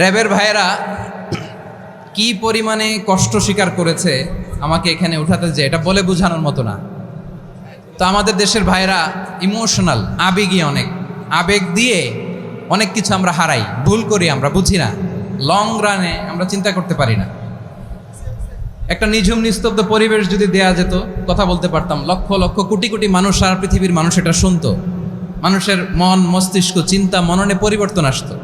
র্যাবের ভাইয়েরা কি পরিমাণে কষ্ট স্বীকার করেছে আমাকে এখানে উঠাতে, যে এটা বলে বোঝানোর মতো না। তো আমাদের দেশের ভাইয়েরা ইমোশনাল, আবেগী, অনেক আবেগ দিয়ে অনেক কিছু আমরা হারাই, ভুল করি, আমরা বুঝি না, লং রানে আমরা চিন্তা করতে পারি না। একটা নিঝুম নিস্তব্ধ পরিবেশ যদি দেয়া যেত, কথা বলতে পারতাম, লক্ষ লক্ষ কোটি কোটি মানুষ, সারা পৃথিবীর মানুষ এটা শুনতো, মানুষের মন মস্তিষ্ক চিন্তা মননে পরিবর্তন আসতো।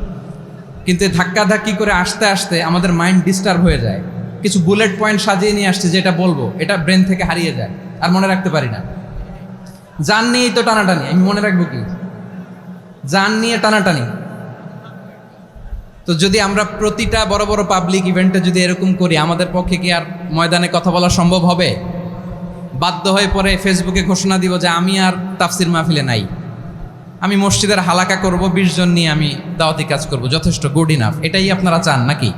কিন্তু ধাক্কাধাক্কি করে আসতে আসতে আমাদের মাইন্ড ডিস্টার্ব হয়ে যায়। কিছু বুলেট পয়েন্ট সাজিয়ে নিয়ে আসছে, যেটা বলবো এটা ব্রেন থেকে হারিয়ে যায়, আর মনে রাখতে পারি না। জান নিয়েই তো টানাটানি, আমি মনে রাখবো কি? জান নিয়ে টানাটানি। তো যদি আমরা প্রতিটা বড় বড় পাবলিক ইভেন্টে যদি এরকম করি, আমাদের পক্ষে কি আর ময়দানে কথা বলা সম্ভব হবে? বাধ্য হয়ে পরে ফেসবুকে ঘোষণা দিব যে আমি আর তাফসির মাহফিলে নাই, আমি মসজিদের হালাকা করব, 20 জন নিয়ে আমি দাওয়াতি কাজ করব, যথেষ্ট, গুড ইনাফ। এটাই আপনারা চান নাকি?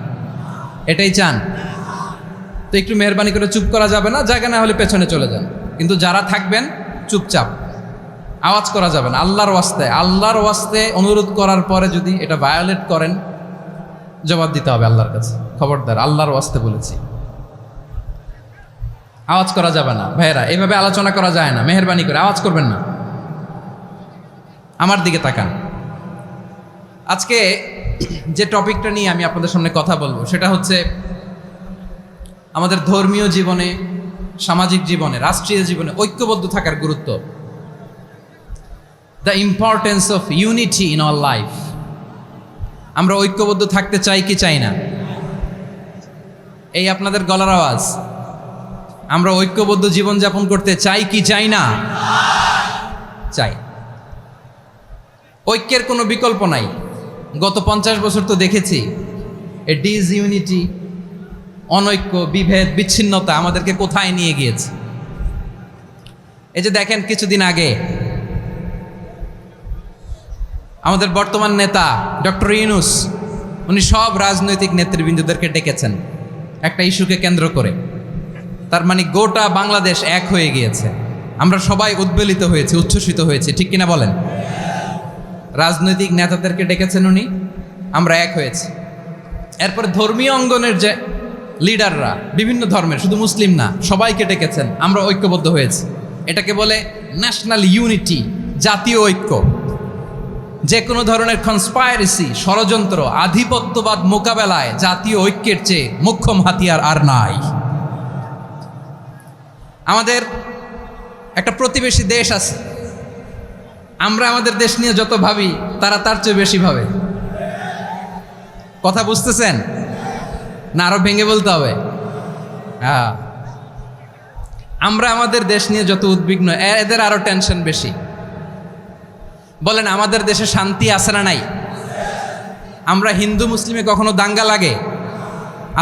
এটাই চান? তো একটু মেহরবানি করে চুপ করা যাবে না, জায়গা না হলে পেছনে চলে যান। কিন্তু যারা থাকবেন চুপচাপ, আওয়াজ করা যাবে না। আল্লাহর ওয়াস্তে অনুরোধ করার পরে যদি এটা ভায়োলেট করেন, জবাব দিতে হবে আল্লাহর কাছে। খবরদার, আল্লাহর ওয়াস্তে বলেছি, আওয়াজ করা যাবে না। ভাইয়েরা, এইভাবে আলোচনা করা যায় না, মেহরবানি করে আওয়াজ করবেন না। আমার দিকে তাকান। আজকে যে টপিকটা নিয়ে আমি আপনাদের সামনে কথা বলবো, সেটা হচ্ছে আমাদের ধর্মীয় জীবনে, সামাজিক জীবনে, রাষ্ট্রীয় জীবনে ঐক্যবদ্ধ থাকার গুরুত্ব। The importance of unity in our life. আমরা ঐক্যবদ্ধ থাকতে চাই কি চাই না? এই আপনাদের গলার আওয়াজ। আমরা ঐক্যবদ্ধ জীবনযাপন করতে চাই কি চাই না? চাই। ঐক্যের কোনো বিকল্প নাই। গত 50 বছর তো দেখেছি এ ডিসইউনিটি, অনৈক্য, বিভেদ, বিচ্ছিন্নতা আমাদেরকে কোথায় নিয়ে গিয়েছে। এই যে দেখেন, কিছুদিন আগে আমাদের বর্তমান নেতা ডক্টর ইউনূস, উনি সব রাজনৈতিক নেতৃবৃন্দদেরকে ডেকেছেন একটা ইস্যুকে কেন্দ্র করে। তার মানে গোটা বাংলাদেশ এক হয়ে গিয়েছে। আমরা সবাই উদ্বেলিত হয়েছি, উচ্ছ্বসিত হয়েছি, ঠিক কিনা বলেন? রাজনৈতিক নেতাদেরকে ডেকেছেন উনি, আমরা এক হয়েছি। এরপরে ধর্মীয় অঙ্গনের যে লিডাররা, বিভিন্ন ধর্মের, শুধু মুসলিম না, সবাইকে ডেকেছেন, আমরা ঐক্যবদ্ধ হয়েছি। এটাকে বলে ন্যাশনাল ইউনিটি, জাতীয় ঐক্য। যে কোনো ধরনের কনস্পাইরেসি, ষড়যন্ত্র, আধিপত্যবাদ মোকাবেলায় জাতীয় ঐক্যের চেয়ে মোক্ষম হাতিয়ার আর নাই। আমাদের একটা প্রতিবেশী দেশ আছে, আমরা আমাদের দেশ নিয়ে যত ভাবি, তারা তার চেয়ে বেশি ভাবে। কথা বুঝতেছেন না? আরো ভেঙে বলতে হবে। হ্যাঁ, আমরা আমাদের দেশ নিয়ে যত উদ্বিগ্ন, এদের আরো টেনশন বেশি। বলেন, আমাদের দেশে শান্তি আছে না নাই? আমরা হিন্দু মুসলিমে কখনো দাঙ্গা লাগে?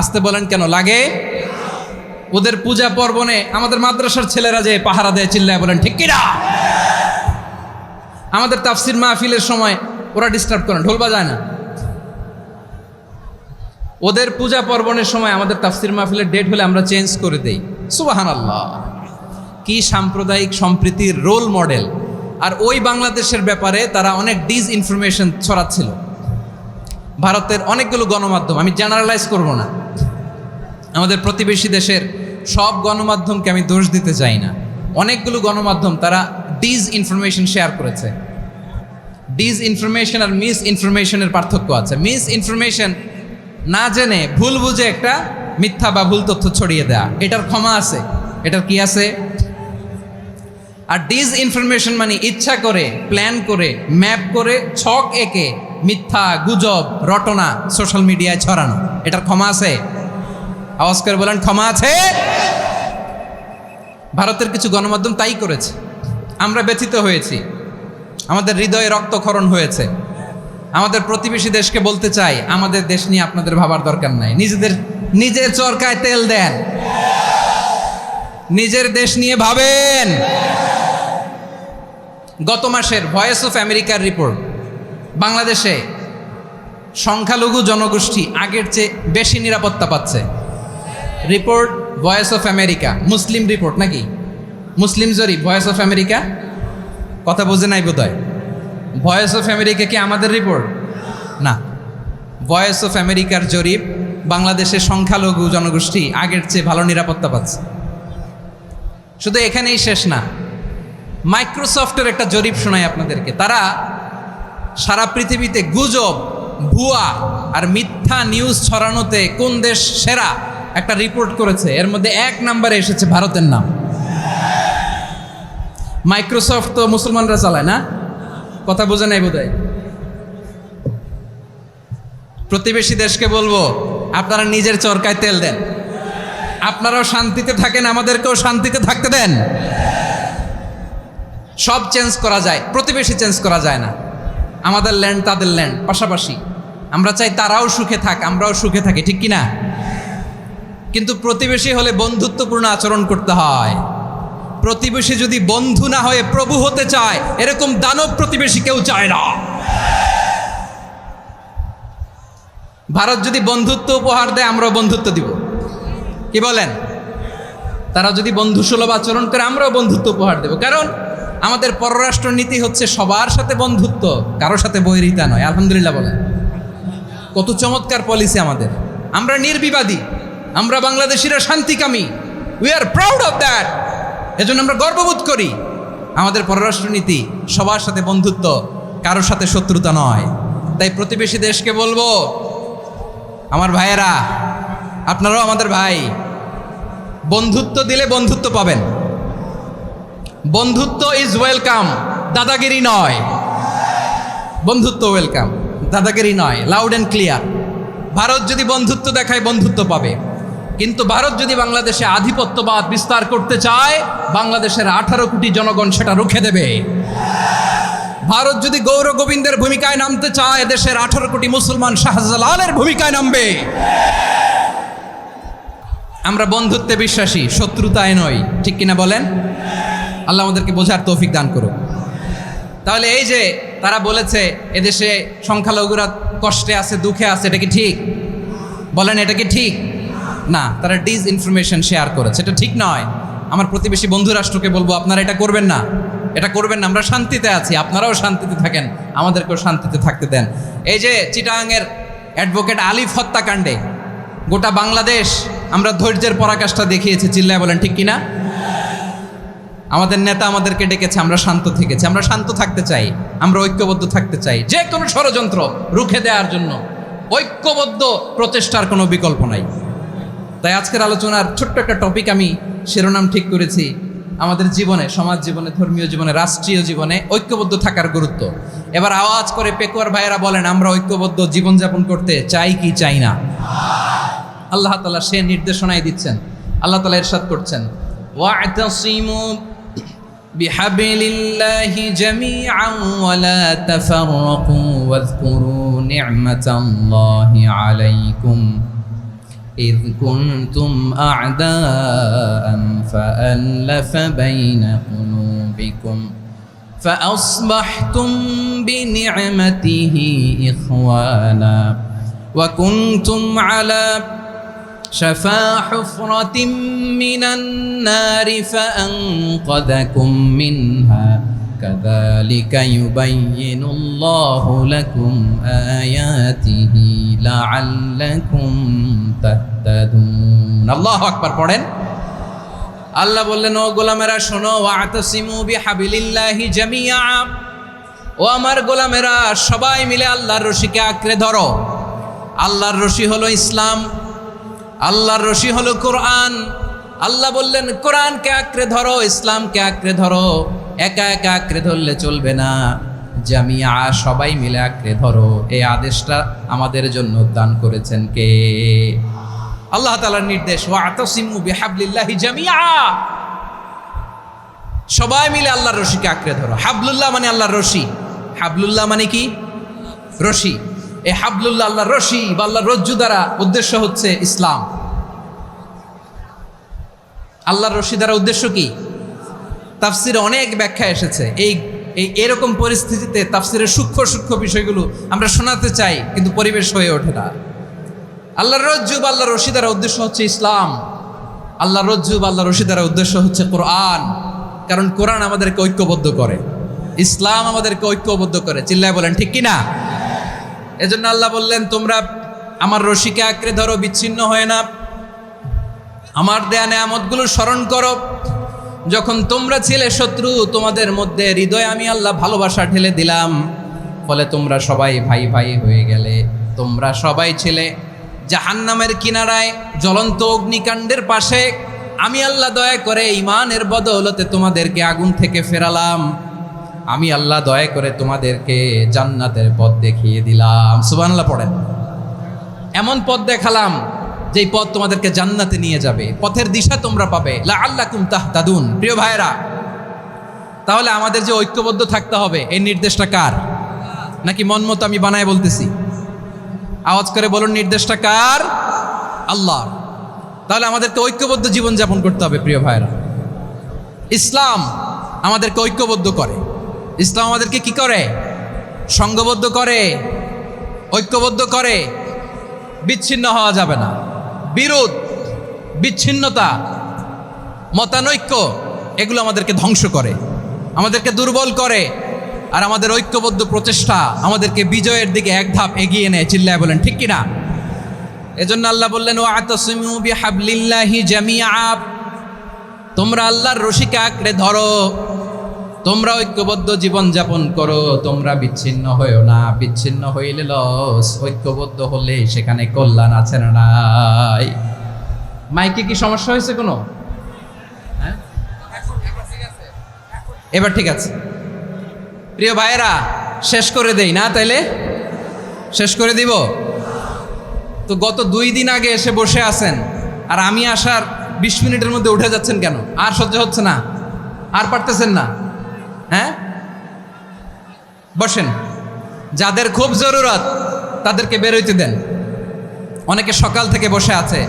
আসতে বলেন, কেন লাগে? ওদের পূজা পার্বণে আমাদের মাদ্রাসার ছেলেরা যে পাহারা দেয়, চিল্লায় বলেন ঠিক কিনা? আমাদের তাফসির মাহফিলের সময় ওরা ডিস্টার্ব করেন, ঢোল বাজায় না। ওদের পূজা পার্বণের সময় আমাদের তাফসির মাহফিলের ডেট হলে আমরা চেঞ্জ করে দেই। সুবহানাল্লাহ, কি সাম্প্রদায়িক সম্প্রীতির রোল মডেল। আর ওই বাংলাদেশের ব্যাপারে তারা অনেক ডিসইনফরমেশন ছড়াচ্ছিল। ভারতের অনেকগুলো গণমাধ্যম, আমি জেনারেলাইজ করব না, আমাদের প্রতিবেশী দেশের সব গণমাধ্যমকে আমি দোষ দিতে চাই না, অনেকগুলো গণমাধ্যম তারা ডিসইনফরমেশন শেয়ার করেছে। ডিসইনফরমেশন আর মিস ইনফরমেশনের পার্থক্য আছে। মিস ইনফরমেশন না জেনে ভুল বুঝে একটা মিথ্যা বা ভুল তথ্য ছড়িয়ে দেয়া, এটার ক্ষমা আছে, এটার কি আছে? আর ডিসইনফরমেশন মানে ইচ্ছা করে, প্ল্যান করে, ম্যাপ করে, ছক এঁকে মিথ্যা, গুজব, রটনা সোশ্যাল মিডিয়ায় ছড়ানো, এটার ক্ষমা আছে? আওয়াজ করে বলেন, ক্ষমা আছে? ভারতের কিছু গণমাধ্যম তাই করেছে। আমরা ব্যথিত হয়েছি, আমাদের হৃদয়ে রক্তক্ষরণ হয়েছে। আমাদের প্রতিবেশী দেশকে বলতে চাই, আমাদের দেশ নিয়ে আপনাদের ভাবার দরকার নাই। নিজের চরকায় তেল দেন, নিজের দেশ নিয়ে ভাবেন। গত মাসের ভয়েস অফ আমেরিকার রিপোর্ট, বাংলাদেশে সংখ্যালঘু জনগোষ্ঠী আগের চেয়ে বেশি নিরাপত্তা পাচ্ছে। Report voice of America, Muslim report নাকি? মুসলিম জরিপ, ভয়েস অফ আমেরিকা। কথা বোঝে নাই বোধহয়। ভয়েস অফ আমেরিকা কি আমাদের রিপোর্ট? না, ভয়েস অফ আমেরিকার জরিপ, বাংলাদেশের সংখ্যালঘু জনগোষ্ঠী আগের চেয়ে ভালো নিরাপত্তা পাচ্ছে। শুধু এখানেই শেষ না, মাইক্রোসফটের একটা জরিপ শোনাই আপনাদেরকে। তারা সারা পৃথিবীতে গুজব, ভুয়া আর মিথ্যা নিউজ ছড়ানোতে কোন দেশ সেরা একটা রিপোর্ট করেছে। এর মধ্যে 1 নম্বরে এসেছে ভারতের নাম। মাইক্রোসফট তো মুসলমানরা চালায় না, কথা বোঝে নাই বোধহয়। প্রতিবেশী দেশকে বলবো, আপনারা নিজের চরকায় তেল দেন, আপনারাও শান্তিতে থাকেন, আমাদেরকেও শান্তিতে থাকতে দেন। সব চেঞ্জ করা যায়, প্রতিবেশী চেঞ্জ করা যায় না। আমাদের ল্যান্ড তাদের ল্যান্ড, পাশাপাশি। আমরা চাই তারাও সুখে থাক, আমরাও সুখে থাকি, ঠিক কিনা? কিন্তু প্রতিবেশী হলে বন্ধুত্বপূর্ণ আচরণ করতে হয়। প্রতিবেশী যদি বন্ধু না হয়ে প্রভু হতে চায়, এরকম দানব প্রতিবেশী কেউ চায় না। ভারত যদি বন্ধুত্ব উপহার দেয়, আমরাও বন্ধুত্ব দিব, কি বলেন? তারা যদি বন্ধুসুলভ আচরণ করে, আমরাও বন্ধুত্ব উপহার দেব। কারণ আমাদের পররাষ্ট্র নীতি হচ্ছে সবার সাথে বন্ধুত্ব, কারোর সাথে বৈরিতা নয়। আলহামদুলিল্লাহ বলেন, কত চমৎকার পলিসি আমাদের। আমরা নির্বিবাদী, আমরা বাংলাদেশিরা শান্তিকামী। We are proud of that. এজন্য আমরা গর্ববোধ করি। আমাদের পররাষ্ট্র নীতি সবার সাথে বন্ধুত্ব, কারোর সাথে শত্রুতা নয়। তাই প্রতিবেশী দেশকে বলবো, আমার ভাইয়েরা, আপনারাও আমাদের ভাই। বন্ধুত্ব দিলে বন্ধুত্ব পাবেন। বন্ধুত্ব ইজ ওয়েলকাম, দাদাগিরি নয়। বন্ধুত্ব ওয়েলকাম, দাদাগিরি নয়, লাউড অ্যান্ড ক্লিয়ার। ভারত যদি বন্ধুত্ব দেখায়, বন্ধুত্ব পাবে। কিন্তু ভারত যদি বাংলাদেশে আধিপত্যবাদ বিস্তার করতে চায়, বাংলাদেশের 18 কোটি জনগণ সেটা রুখে দেবে। ভারত যদি গৌর গোবিন্দের ভূমিকায় নামতে চায়, দেশের 18 কোটি মুসলমান শাহজালালের ভূমিকায় নামবে। আমরা বন্ধুত্বে বিশ্বাসী, শত্রুতায় নই, ঠিক কিনা বলেন? আল্লাহ আমাদেরকে বোঝার তৌফিক দান করুক। তাহলে এই যে তারা বলেছে এদেশে সংখ্যালঘুরা কষ্টে আছে, দুঃখে আছে, এটা কি ঠিক? বলেন, এটা কি ঠিক? না, তারা ডিসইনফরমেশন শেয়ার করেছে, এটা ঠিক নয়। আমার প্রতিবেশী বন্ধু রাষ্ট্রকে বলবো, আপনারা এটা করবেন না, এটা করবেন না। আমরা শান্তিতে আছি, আপনারাও শান্তিতে থাকেন, আমাদেরকেও শান্তিতে থাকতে দেন। এই যে চিটাগাংয়ের অ্যাডভোকেট আলিফ হত্যাকাণ্ডে গোটা বাংলাদেশ আমরা ধৈর্যের পরাকাষ্ঠা দেখিয়েছি, চিল্লায় বলেন ঠিক কিনা? আমাদের নেতা আমাদেরকে ডেকেছে, আমরা শান্ত থেকেছি। আমরা শান্ত থাকতে চাই, আমরা ঐক্যবদ্ধ থাকতে চাই। যে কোনো ষড়যন্ত্র রুখে দেওয়ার জন্য ঐক্যবদ্ধ প্রচেষ্টার কোনো বিকল্প নাই। তাই আজকের আলোচনার ছোট্ট একটা টপিক আমি শিরোনাম ঠিক করেছি, আমাদের জীবনে, সমাজ জীবনে, ধর্মীয় জীবনে, রাষ্ট্রীয় জীবনে ঐক্যবদ্ধ থাকার গুরুত্ব। এবার আওয়াজ করে পেকুয়ার ভাইয়েরা বলেন, আমরা ঐক্যবদ্ধ জীবনযাপন করতে চাই কি চাই না? আল্লাহ তাআলা সে নির্দেশনাই দিচ্ছেন। আল্লাহ তাআলা ইরশাদ করছেন, ওয়া'তাসিমু বিহাবলিল্লাহি জামিআন ওয়া লা তাফাররাকু ওয়াযকুরু নি'মাতাল্লাহি আলাইকুম إذ كنتم أعداء فألف بين قلوبكم فأصبحتم بنعمته إخوانا وكنتم على شفا حفرة من النار فأنقذكم منها كذلك يبين الله لكم آياته لعلكم تهتدون الله أكبر পড়েন। আল্লাহ বললেন, ও গোলামেরা শোনো, ওয়া'তাসিমু বিহাবিলিল্লাহি জামিআ, ও আমার গোলামেরা সবাই মিলে আল্লাহর রশিকে আঁকড়ে ধরো। আল্লাহর রশি হলো ইসলাম, আল্লাহর রশি হলো কোরআন। আল্লাহ বললেন, কোরআনকে আঁকড়ে ধরো, ইসলামকে আঁকড়ে ধরো। একা একা আঁকড়ে ধরলে চলবে না, জামিয়া, সবাই মিলে আঁকড়ে ধরো। এই আদেশটা আমাদের জন্য দান করেছেন কে? আল্লাহ তাআলার নির্দেশ, ওয়া'তাসিমু বিহাবলিল্লাহি জামিআ, সবাই মিলে আল্লাহর রশিকে আঁকড়ে ধরো। হাবলুল্লাহ মানে আল্লাহর রশি। হাবলুল্লাহ মানে কি? রশি। এই হাবলুল্লাহ, আল্লাহর রশি বা আল্লাহর রজ্জু দ্বারা উদ্দেশ্য হচ্ছে ইসলাম। আল্লাহর রশি দ্বারা উদ্দেশ্য কি? তাফসিরে অনেক ব্যাখ্যা এসেছে। এরকম পরিস্থিতিতে তাফসিরের সূক্ষ্ম সূক্ষ্ম বিষয়গুলো আমরা শোনাতে চাই, কিন্তু পরিবেশ হয়ে ওঠে না। আল্লাহর রজ্জু বা আল্লাহর রশি দ্বারা উদ্দেশ্য হচ্ছে ইসলাম। আল্লাহর রজ্জু বা আল্লাহর রশি দ্বারা উদ্দেশ্য হচ্ছে কোরআন। কারণ কোরআন আমাদেরকে ঐক্যবদ্ধ করে, ইসলাম আমাদেরকে ঐক্যবদ্ধ করে। চিল্লায় বলেন ঠিক কিনা? এজন্য আল্লাহ বললেন, তোমরা আমার রশিকে আঁকড়ে ধরো, বিচ্ছিন্ন হয় না, আমার দেয়া নেয়ামতগুলো স্মরণ করো। যখন তোমরা ছিলে শত্রু, তোমাদের মধ্যে হৃদয়ে আমি আল্লাহ ভালোবাসা ঢেলে দিলাম, ফলে তোমরা সবাই ভাই ভাই হয়ে গেলে। তোমরা সবাই ছিলে জাহান্নামের কিনারায়, জ্বলন্ত অগ্নিকাণ্ডের পাশে। আমি আল্লাহ দয়া করে ইমানের বদৌলতে তোমাদেরকে আগুন থেকে ফেরালাম। আমি আল্লাহ দয়া করে তোমাদেরকে জান্নাতের পথ দেখিয়ে দিলাম। সুবহানাল্লাহ পড়েন। এমন পথ দেখালাম যেই পথ তোমাদেরকে জান্নাতে নিয়ে যাবে, পথের দিশা তোমরা পাবে। লাআল্লাকুম তাহতাদুন। প্রিয় ভাইরা, তাহলে আমাদের যে ঐক্যবদ্ধ থাকতে হবে, এই নির্দেশটা কার? নাকি মন মতো আমি বানায় বলতেছি? আওয়াজ করে বলুন, নির্দেশটা কার? আল্লাহ। তাহলে আমাদেরকে ঐক্যবদ্ধ জীবনযাপন করতে হবে। প্রিয় ভাইরা, ইসলাম আমাদেরকে ঐক্যবদ্ধ করে। ইসলাম আমাদেরকে কি করে? সংঘবদ্ধ করে, ঐক্যবদ্ধ করে। বিচ্ছিন্ন হওয়া যাবে না। বিরোধ, বিচ্ছিন্নতা, মতানৈক্য, এগুলো আমাদেরকে ধ্বংস করে, আমাদেরকে দুর্বল করে। আর আমাদের ঐক্যবদ্ধ প্রচেষ্টা আমাদেরকে বিজয়ের দিকে এক ধাপ এগিয়ে নেয়। চিল্লায় বলেন ঠিক কিনা? এজন্য আল্লাহ বললেন, ওয়াতাসিমু বিহাবলিল্লাহি জামিআ। তোমরা আল্লাহর রশিকে আঁকড়ে ধরো, তোমরা ঐক্যবদ্ধ জীবন যাপন করো, তোমরা বিচ্ছিন্ন হইও না। বিচ্ছিন্ন হইলে লস, ঐক্যবদ্ধ হলে সেখানে কল্যাণ আছে না নাই? মাইকে কি সমস্যা হয়েছে কোনো? হ্যাঁ, এবার ঠিক আছে। প্রিয় ভাইয়েরা, শেষ করে দেই না? তাইলে শেষ করে দিব তো। গত 2 দিন আগে এসে বসে আছেন, আর আমি আসার 20 মিনিটের মধ্যে উঠে যাচ্ছেন কেন? আর সহ্য হচ্ছে না? আর পারতেছেন না? হ্যাঁ, বসেন। যাদের খুব জরুরত তাদেরকে বেরোইতে দেন। অনেকে সকাল থেকে বসে আছে,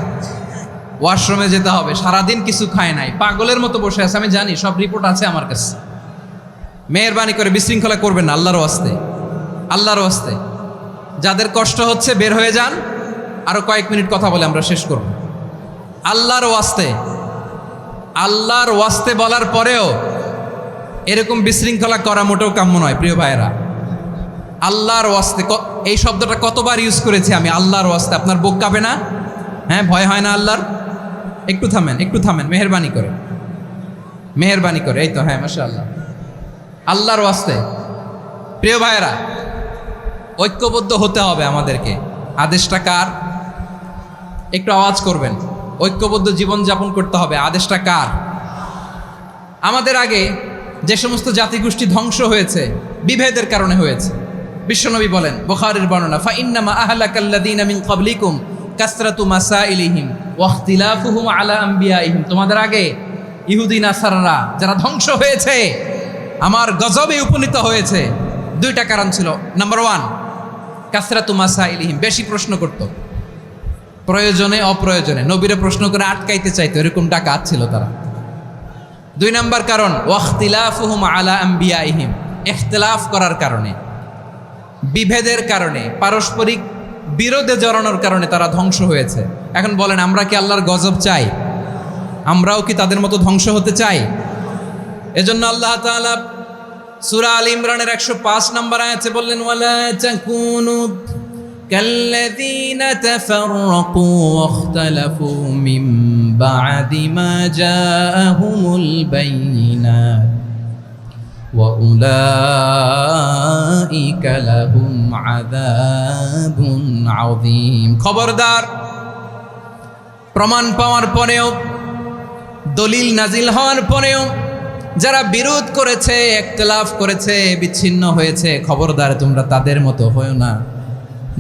ওয়াশরুমে যেতে হবে, সারাদিন কিছু খায় নাই, পাগলের মতো বসে আছে। আমি জানি, সব রিপোর্ট আছে আমার কাছে। মেহেরবানি করে বিশৃঙ্খলা করবেন না, আল্লাহর ওয়াস্তে, আল্লাহর ওয়াস্তে। যাদের কষ্ট হচ্ছে বের হয়ে যান। আরো কয়েক মিনিট কথা বলে আমরা শেষ করব। আল্লাহর ওয়াস্তে, আল্লাহর ওয়াস্তে বলার পরেও এরকম বিশৃঙ্খলা করা মোটেও কাম্য নয়। প্রিয় ভাইয়েরা, আল্লাহর ওয়াস্তে, এই শব্দটা কতবার ইউজ করেছি আমি, আল্লাহর ওয়াস্তে। আপনার বুক কাঁপে না? হ্যাঁ, ভয় হয় না আল্লাহর? একটু থামেন, একটু থামেন, মেহেরবানি করে, মেহেরবানি করে। এই তো, হ্যাঁ, মাশাআল্লাহ। আল্লাহর ওয়াস্তে। প্রিয় ভাইয়েরা, ঐক্যবদ্ধ হতে হবে আমাদেরকে। আদেশটা কার? একটু আওয়াজ করবেন। ঐক্যবদ্ধ জীবনযাপন করতে হবে। আদেশটা কার? আমাদের আগে যে সমস্ত জাতিগোষ্ঠী ধ্বংস হয়েছে, বিভেদের কারণে হয়েছে। বিশ্বনবী বলেন, বুখারীর বর্ণনা, ফাইন্নামা আহলাকাল্লাযীনা মিন ক্বাবলিকুম কাসরাতু মাসাইলিহিম ওয়া ইখতিলাফুহুম আলা আম্বিয়াইহিম। তোমাদের আগে ইহুদি নাসারারা যারা ধ্বংস হয়েছে, আমার গজবে উপনীত হয়েছে, 2টা কারণ ছিল। নাম্বার 1, কাসরাতু মাসাইলিহিম, বেশি প্রশ্ন করত, প্রয়োজনে অপ্রয়োজনে নবীরে প্রশ্ন করে আটকাইতে চাইতো, এরকম ডাকাত ছিল তারা। 2 নাম্বার কারণ, ওয়াখতিলাফুহুম আলা আম্বিয়াইহিম, ইখতিলাফ করার কারণে, বিভেদের কারণে, পারস্পরিক বিরোধে জড়ানোর কারণে তারা ধ্বংস হয়েছে। এখন বলেন, আমরা কি আল্লাহর গজব চাই? আমরাও কি তাদের মতো ধ্বংস হতে চাই? এজন্য আল্লাহ তাআলা সূরা আল ইমরানের 105 নম্বর আয়াতে বললেন, ওয়ালা তাকুনু কাল্লাযীনা তাফাররাকু ওয়াখতালাফু মিন বা'দি মা জাআহুমুল বাইয়িনাত ওয়া উলাইকা লাহুম আযাবুন আযীম। খবরদার, প্রমাণ পাওয়ার পরেও, দলিল নাজিল হওয়ার পরেও যারা বিরোধ করেছে, ইখতিলাফ করেছে, বিচ্ছিন্ন হয়েছে, খবরদার তোমরা তাদের মতো হয়ো না।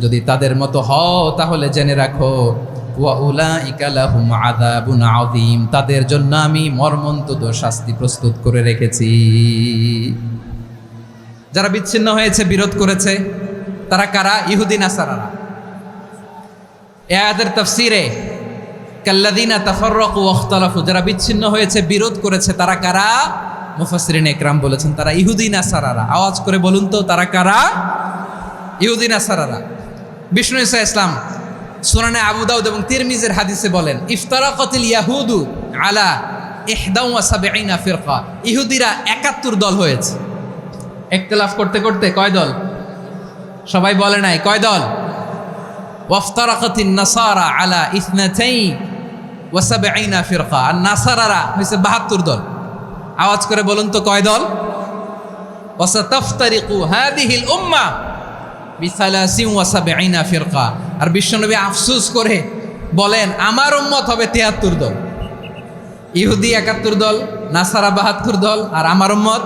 যদি তাদের মতো হও তাহলে জেনে রাখো, ওয়া উলাইকা লাহুম আযাবুন আযীম, তাদের জন্য আমি মর্মন্তুদ শাস্তি প্রস্তুত করে রেখেছি। যারা বিচ্ছিন্ন হয়েছে, বিরোধ করেছে, তারা কারা? ইহুদি নাসারারা। এই আয়াতের তাফসীরে কাল্লাযীনা তাফাররাকু ওয়াখতালাফু, যারা বিচ্ছিন্ন হয়েছে, বিরোধ করেছে, তারা কারা? মুফাসসিরিন ইকরাম বলেছেন তারা ইহুদি নাসারারা। আওয়াজ করে বলুন তো, তারা কারা? ইহুদি নাসারারা। বিষ্ণু ঈসা ইসলাম সুনানে আবু দাউদ এবং তিরমিজির হাদিসে বলেন, ইফতারাকাতিল ইয়াহুদু আলা 71 ফিরকা, ইহুদিরা 71 দল হয়েছে। ইখতিলাফ করতে করতে কয় দল? সবাই বলে নাই, কয় দল? ওয়াফতারাকাতিন নাসারা আলা ইসনাতাই ওয়া সাবঈনা ফিরকা। আর নাসারারা হইছে 72 দল। আওয়াজ করে বলুন তো কয় দল? ওয়া সাতাফতারিকু হাদিহিল উম্মাহ বিসালাসিন ওয়া সাবঈনা ফিরকা। আর বিশ্বনবী আফসোস করে বলেন আমার উম্মত হবে 73 দল। ইহুদি 71 দল, নাসারা 72 দল, আর আমার উম্মত,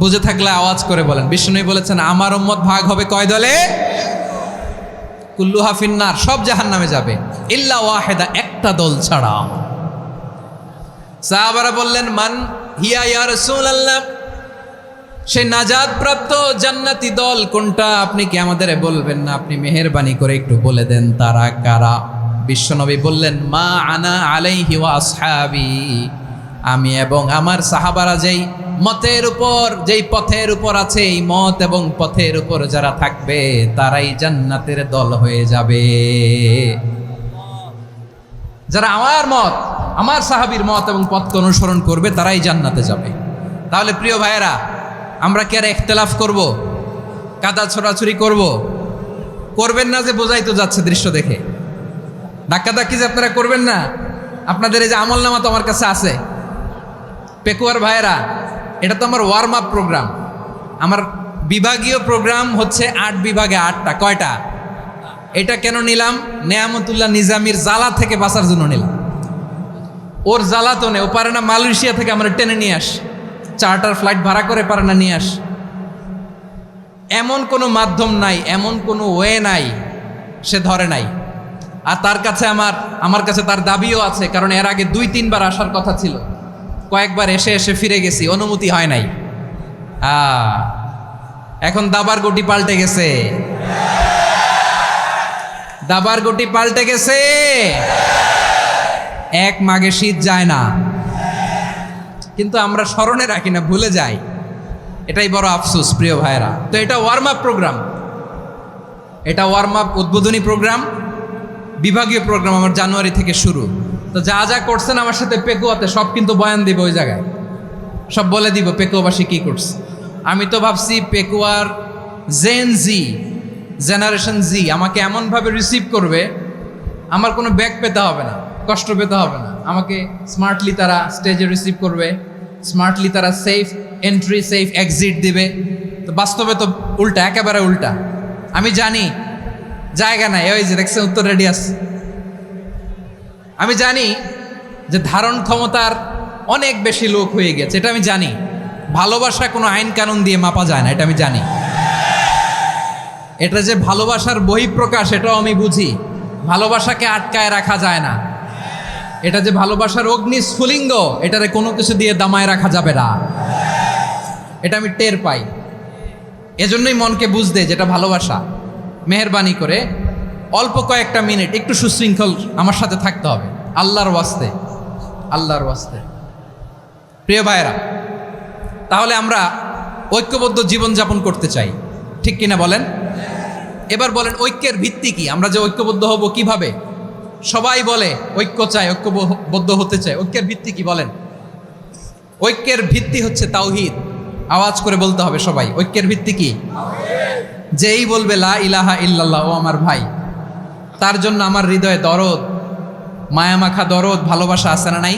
বুঝে থাকলে আওয়াজ করে বলেন। বিষ্ণু বলেছেন আমার উম্মত ভাগ হবে কয় দলে? কুল্লুহা ফিন্নার, সব জাহান্নামে যাবে, ইল্লা ওয়াহিদা, একটা দল ছাড়া। সাহাবারা বললেন মান হিয়া ইয়া রাসূলুল্লাহ, সেই নাজাত প্রাপ্ত জান্নাতি দল কোনটা? আপনি কি আমাদের বলবেন না? আপনি মেহেরবানি করে একটু বলে দেন তারা কারা। বিশ্বনবী বললেন মা আনা আলাইহি ওয়া আসহাবি, আমি এবং আমার সাহাবারা যেই মতের উপর, যেই পথের উপর আছে, এই মত এবং পথের উপর যারা থাকবে তারাই জান্নাতের দল হয়ে যাবে। যারা আমার মত, আমার সাহাবীর মত এবং পথকে অনুসরণ করবে তারাই জান্নাতে যাবে। তাহলে প্রিয় ভাইয়েরা, আমরা কি আর ইখতিলাফ করব, কাদা ছোড়াছুরি করব? করবেন না যে বোঝাই তো যাচ্ছে দৃশ্য দেখে। ধাক্কাধাক্কি যে আপনারা করবেন না। আপনাদের এই যে আমলনামা তো আমার কাছে আছে। পেকুয়ার ভাইয়েরা, এটা তো আমার ওয়ার্ম আপ প্রোগ্রাম। আমার বিভাগীয় প্রোগ্রাম হচ্ছে 8 বিভাগে 8টা। কয়টা? এটা কেন নিলাম? নেয়ামতুল্লাহ নিজামীর জ্বালা থেকে বাঁচার জন্য নিলাম। ওর জ্বালা তো নেই, ও পারে না মালয়েশিয়া থেকে আমরা টেনে নিয়ে আস, চার্টার ফ্লাইট ভাড়া করে পারে না নিয়ে আস। এমন কোনো মাধ্যম নাই, এমন কোনো ওয়ে নাই, সে ধরে নাই। আর তার কাছে আমার কাছে তার দাবিও আছে, কারণ এর আগে 2-3 বার আসার কথা ছিল। কয়েকবার এসে এসে ফিরে গেছি, অনুমতি হয় নাই। এখন দাবার গুটি পাল্টে গেছে, দাবার গুটি পাল্টে গেছে। এক মাঘে শীত যায় না, কিন্তু আমরা স্মরণে রাখি না, ভুলে যাই। এটাই বড় আফসোস প্রিয় ভাইরা। তো এটা ওয়ার্ম আপ প্রোগ্রাম, এটা ওয়ার্ম আপ উদ্বোধনী প্রোগ্রাম, বিভাগীয় প্রোগ্রাম আমার জানুয়ারি থেকে শুরু। তো যা যা করছেন আমার সাথে পেকুয়াতে সব কিন্তু বয়ান দিব, ওই জায়গায় সব বলে দিব পেকুয়াবাসী কি করছে। আমি তো ভাবছি পেকুয়ার জেনারেশন জি আমাকে এমনভাবে রিসিভ করবে, আমার কোনো ব্যাক পেতে হবে না, কষ্ট পেতে হবে না। আমাকে স্মার্টলি তারা স্টেজে রিসিভ করবে, স্মার্টলি তারা সেফ এন্ট্রি সেফ এক্সিট দিবে। তো বাস্তবে তো উল্টা, একেবারে উল্টা। আমি জানি জায়গা নাই, ওই যে দেখছেন উত্তর রেডিয়াস। আমি জানি যে ধারণ ক্ষমতার অনেক বেশি লোক হয়ে গেছে, এটা আমি জানি। ভালোবাসা কোনো আইন কানুন দিয়ে মাপা যায় না, এটা আমি জানি। এটা যে ভালোবাসার বহিঃপ্রকাশ, এটাও আমি বুঝি। ভালোবাসাকে আটকায় রাখা যায় না। এটা যে ভালোবাসার অগ্নি স্ফুলিঙ্গ, এটারে কোনো কিছু দিয়ে দামায় রাখা যাবে না, এটা আমি টের পাই। এজন্যই মনকে বুঝতে যেটা ভালোবাসা। মেহেরবানি করে অল্প কয়েকটা মিনিট একটু সুশৃঙ্খল আমার সাথে থাকতে হবে, আল্লাহর ওয়াস্তে, আল্লাহর ওয়াস্তে। প্রিয় ভাইয়েরা, তাহলে আমরা ঐক্যবদ্ধ জীবনযাপন করতে চাই, ঠিক কিনা বলেন? এবার বলেন ঐক্যের ভিত্তি কি? আমরা যে ঐক্যবদ্ধ হব কিভাবে? সবাই বলে ঐক্য চাই, ঐক্যবদ্ধ হতে চাই। ঐক্যের ভিত্তি কি বলেন? ঐক্যের ভিত্তি হচ্ছে তাওহীদ। আওয়াজ করে বলতে হবে সবাই, ঐক্যের ভিত্তি কি? যেই বলবে লা ইলাহা ইল্লাল্লাহ, ও আমার ভাই, তার জন্য আমার হৃদয়ে দরদ, মায়ামাখা দরদ, ভালোবাসা আছে না নাই?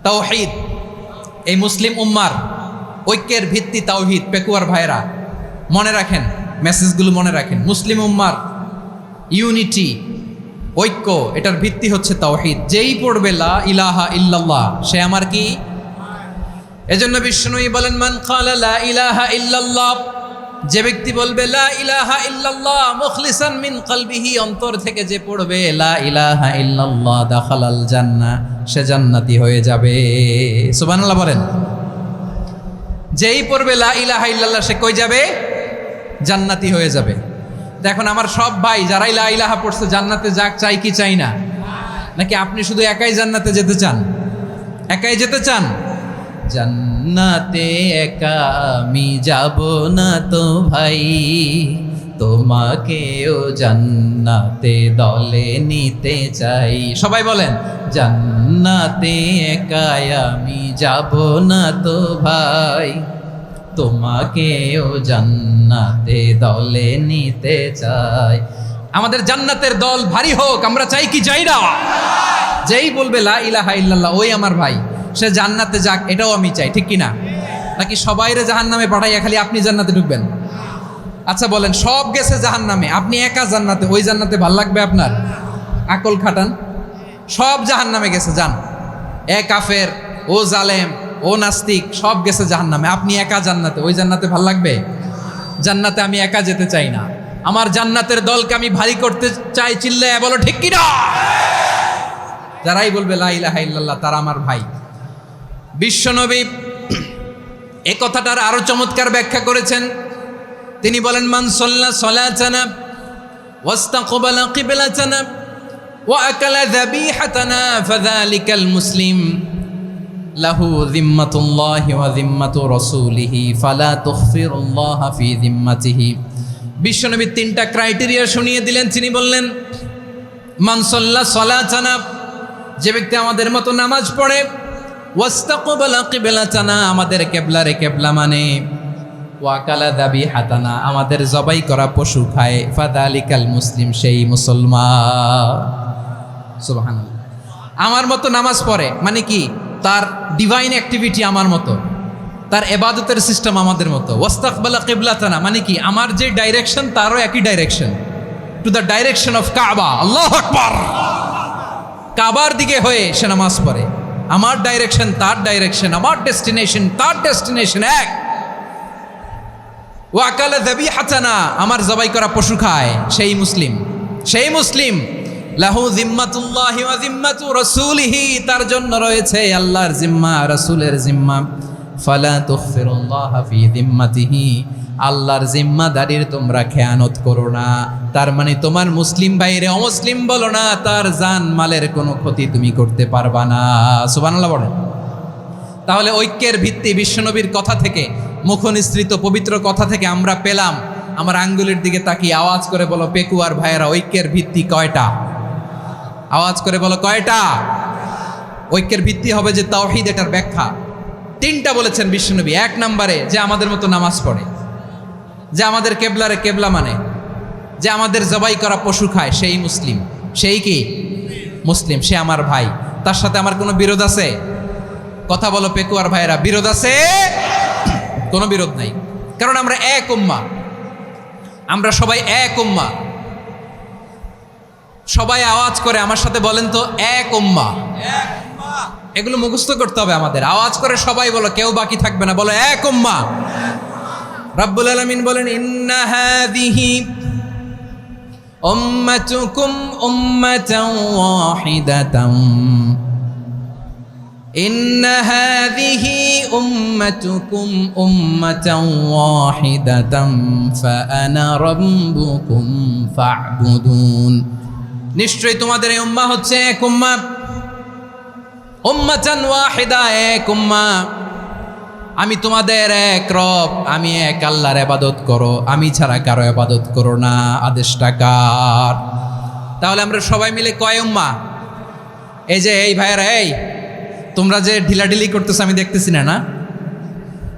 তাওহীদ, এই মুসলিম উম্মার ঐক্যের ভিত্তি তাওহীদ। পেকুয়ার ভাইরা মনে রাখেন, মেসেজগুলো মনে রাখেন। মুসলিম উম্মার ইউনিটি, ঐক্য, এটার ভিত্তি হচ্ছে তাওহীদ। যেই পড়বে লা ইলাহা ইল্লাল্লাহ, সে আমার কি? এজন্য বিষ্ণুই বলেন মান ক্বালা লা ইলাহা ইল্লাল্লাহ, যে ব্যক্তি বলবে লা ইলাহা ইল্লাল্লাহ মুখলিসান মিন কলবিহি, অন্তর থেকে যে পড়বে লা ইলাহা ইল্লাল্লাহ, দাখালাল জান্নাহ, সে জান্নাতি হয়ে যাবে। সুবহানাল্লাহ বলেন। যেই পড়বে লা ইলাহা ইল্লাল্লাহ, সে কই যাবে? জান্নাতি হয়ে যাবে। এখন আমার সব ভাই যারাই লা ইলাহা পড়ছে জান্নাতে যাক, চাই কি চাই না? নাকি আপনি শুধু একাই জান্নাতে যেতে চান? একাই যেতে চান? জান্নাতে একা আমি যাব না তো ভাই, তোমাকেও জান্নাতে দলে নিতে চাই। সবাই বলেন জান্নাতে একা আমি যাব না তো ভাই, তোমাকেও জান্নাতে দলে নিতে চাই। আমাদের জান্নাতের দল ভারী হোক, আমরা চাই কি চাই না? যেই বলবে লা ইলাহা ইল্লাল্লাহ ওই আমার ভাই, সে জান্নাতে যাক, এটাও আমি চাই, ঠিক কি না? নাকি সবাইরে জাহান্নামে পাঠাইয়া খালি আপনি জান্নাতে ঢুকবেন? আচ্ছা বলেন, সব গেছে জাহান্নামে, আপনি একা জান্নাতে, ওই জান্নাতে ভাল লাগবে আপনার? আকল খাটান। সব জাহান্নামে গেছে, যান। এ কাফের, ও জালেম, ও নাস্তিক, সব গেছে জাহান্নামে, আপনি একা জান্নাতে, ওই জান্নাতে ভাল লাগবে? জান্নাতে আমি একা যেতে চাই না, আমার জান্নাতের দলকে আমি ভারী করতে চাই। চিল্লায় বলো ঠিক কি না? যারাই বলবে লা ইলাহা ইল্লাল্লাহ তারা আমার ভাই। বিশ্বনবী এই কথাটার আরো চমৎকার ব্যাখ্যা করেছেন। তিনি বলেন, মান সাল্লা সালাতানা ওয়াস্তাকবালা কিবলাতানা ওয়া আকালা যাবিহাতানা ফাযালিকাল মুসলিম লাহু যিম্মাতুল্লাহি ওয়া যিম্মাতু রাসূলিহি ফালা তুখফিরুল্লাহা ফি যিম্মাতিহি। বিশ্বনবী তিনটা ক্রাইটেরিয়া শুনিয়ে দিলেন। তিনি বললেন, মান সাল্লা সালাতানা, যে ব্যক্তি আমাদের মতো নামাজ পড়ে, ওয়াস্তাকবালা কিবলাতানা, আমাদের কিবলারে কিবলা মানে, ওয়াকালা যাবিহাতানা, আমাদের জবাই করা পশু খায়, ফাযালিকাল মুসলিম, সেই মুসলমান। সুবহানাল্লাহ। আমার মতো নামাজ পড়ে মানে কি? তার ডিভাইন অ্যাক্টিভিটি আমার মতো, তার ইবাদতের সিস্টেম আমাদের মতো। ওয়াস্তাকবালা কিবলাতানা মানে কি? আমার যে ডাইরেকশন তারও একই direction, to the direction of কাবা। আল্লাহু আকবার। কাবার দিকে হয়ে সে নামাজ পড়ে, আমার ডাইরেকশন তার ডাইরেকশন, আমার ডেস্টিনেশন তার ডেস্টিনেশন এক। ওয়াকালা যাবিহাতানা, আমার জবাই করা পশু খায়, সেই মুসলিম, সেই মুসলিম। লাহু যিম্মাতুল্লাহি ওয়া যিম্মাতু রাসূলিহি, তার জন্য রয়েছে আল্লাহর জিম্মা, রাসূলের জিম্মা। ফালা তুখফিরুল্লাহা ফি যিম্মাতিহি, আল্লাহর জিম্মাদারির তোমরা খেয়ানত করো না। তার মানে তোমার মুসলিম বাইরে অমুসলিম বলো না, তার জান মালের কোনো ক্ষতি তুমি করতে পারবা না। সুবহানাল্লাহ বলেন। তাহলে ঐক্যের ভিত্তি বিশ্বনবীর কথা থেকে, মুখনিসৃত পবিত্র কথা থেকে আমরা পেলাম। আমার আঙ্গুলের দিকে তাকিয়ে আওয়াজ করে বলো পেকুয়ার ভাইয়েরা, ঐক্যের ভিত্তি কয়টা? আওয়াজ করে বলো কয়টা? ঐক্যের ভিত্তি হবে যে তাওহীদ, এটার ব্যাখ্যা তিনটা বলেছেন বিশ্বনবী। এক নম্বরে, যে আমাদের মতো নামাজ পড়ে, যে আমাদের কেবলারে কেবলা মানে, যে আমাদের জবাই করা পশু খায়, সেই মুসলিম। সেই কি মুসলিম? সে আমার ভাই। তার সাথে আমার কোনো বিরোধ আছে? কথা বলো পেকুয়ার ভাইয়েরা, বিরোধ আছে? কোনো বিরোধ নাই, কারণ আমরা এক উম্মাহ, আমরা সবাই এক উম্মাহ। সবাই আওয়াজ করে আমার সাথে বলেন তো, এক উম্মাহ। এগুলো মুখস্থ করতে হবে আমাদের। আওয়াজ করে সবাই বলো, কেউ বাকি থাকবে না, বলো এক উম্মাহ। রাব্বুল আলামিন বলেন, ইন্না হাযিহি উম্মাতুকুম উম্মাতান ওয়াহিদাতান, ইন্না হাযিহি উম্মাতুকুম উম্মাতান ওয়াহিদাতান ফাআনা রাব্বুকুম ফা'বুদুন। নিশ্চয়ই তোমাদের এই উম্মাহ হচ্ছে এক উম্মাহ, উম্মাতান ওয়াহিদা, এক উম্মাহ। আমি তোমাদের এক রব, আমি এক আল্লাহর ইবাদত করো, আমি ছাড়া কারো ইবাদত করো না। আদেশটা কার? তাহলে আমরা সবাই মিলে কয় উম্মাহ? এই যে এই ভাইয়েরা, এই তোমরা যে ঢিলাঢিলি করতেছো আমি দেখতেছি না, না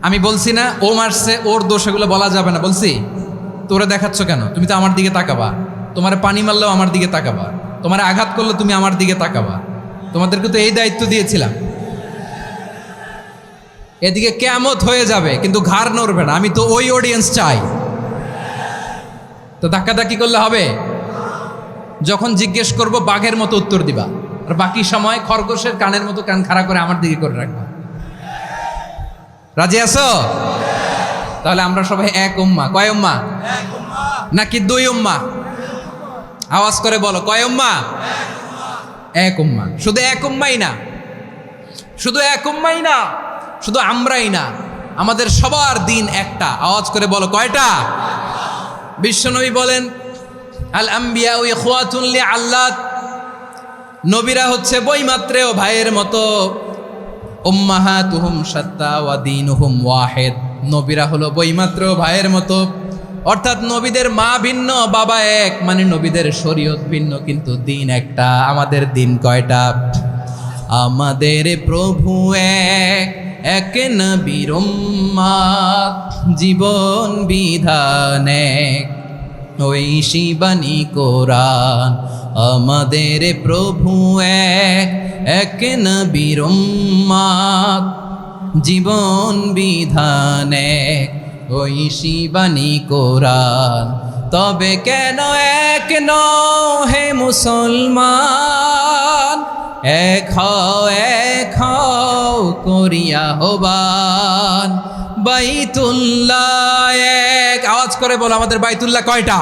আমি বলছি না ও মারছে, ওর দোষ, এগুলো বলা যাবে না। বলছি তোরা দেখাচ্ছ কেন? তুমি তো আমার দিকে তাকাবা। তোমার পানি মারলেও আমার দিকে তাকাবা, তোমার আঘাত করলে তুমি আমার দিকে তাকাবা। তোমাদেরকে তো এই দায়িত্ব দিয়েছিলাম। এদিকে কিয়ামত হয়ে যাবে কিন্তু ঘাড় নড়বে না, আমি তো ওই অডিয়েন্স চাই। তো ধাক্কাধাক্কি করলে হবে? যখন জিজ্ঞেস করব বাঘের মতো উত্তর দিবা, আর বাকি সময় খরগোশের কানের মতো কান খাড়া করে আমার দিকে করে রাখবা। রাজি আছো? তাহলে আমরা সবাই এক উম্মাহ। কয় উম্মাহ? নাকি দুই উম্মাহ? আওয়াজ করে বলো, কয় উম্মাহ? এক উম্মাহ। শুধু এক উম্মাই না, শুধু এক উম্মাই না, শুধু আমরাই না, আমাদের সবার দিন একটা। আওয়াজ করে বলো কয়টা? বিশ্বনবী বলেন, আল আম্বিয়া ইখওয়াতুন লিআল্লাত, নবীরা হচ্ছে বইমাত্রেও ভাইয়ের মতো। উম্মাহাতুহুম শাত্তা ওয়া দীনুহুম ওয়াহিদ, নবীরা হলো বইমাত্রেও ভাইয়ের মতো। অর্থাৎ নবীদের মা ভিন্ন, বাবা এক, মানে নবীদের শরীয়ত ভিন্ন কিন্তু দিন একটা। আমাদের দিন কয়টা? আমাদের প্রভু এক, এক নবীর উম্মত, জীবন বিধান এক, ঐশী বাণী কোরআন আমাদের প্রভু এক, এক নবীর উম্মত, জীবন বিধান এক, ঐশী বাণী কোরআন। তবে কেন এক নও হে মুসলমান, এক হও করিয়া আহ্বান। বাইতুল্লাহ এক, আওয়াজ করে বলো আমাদের বাইতুল্লাহ কয়টা?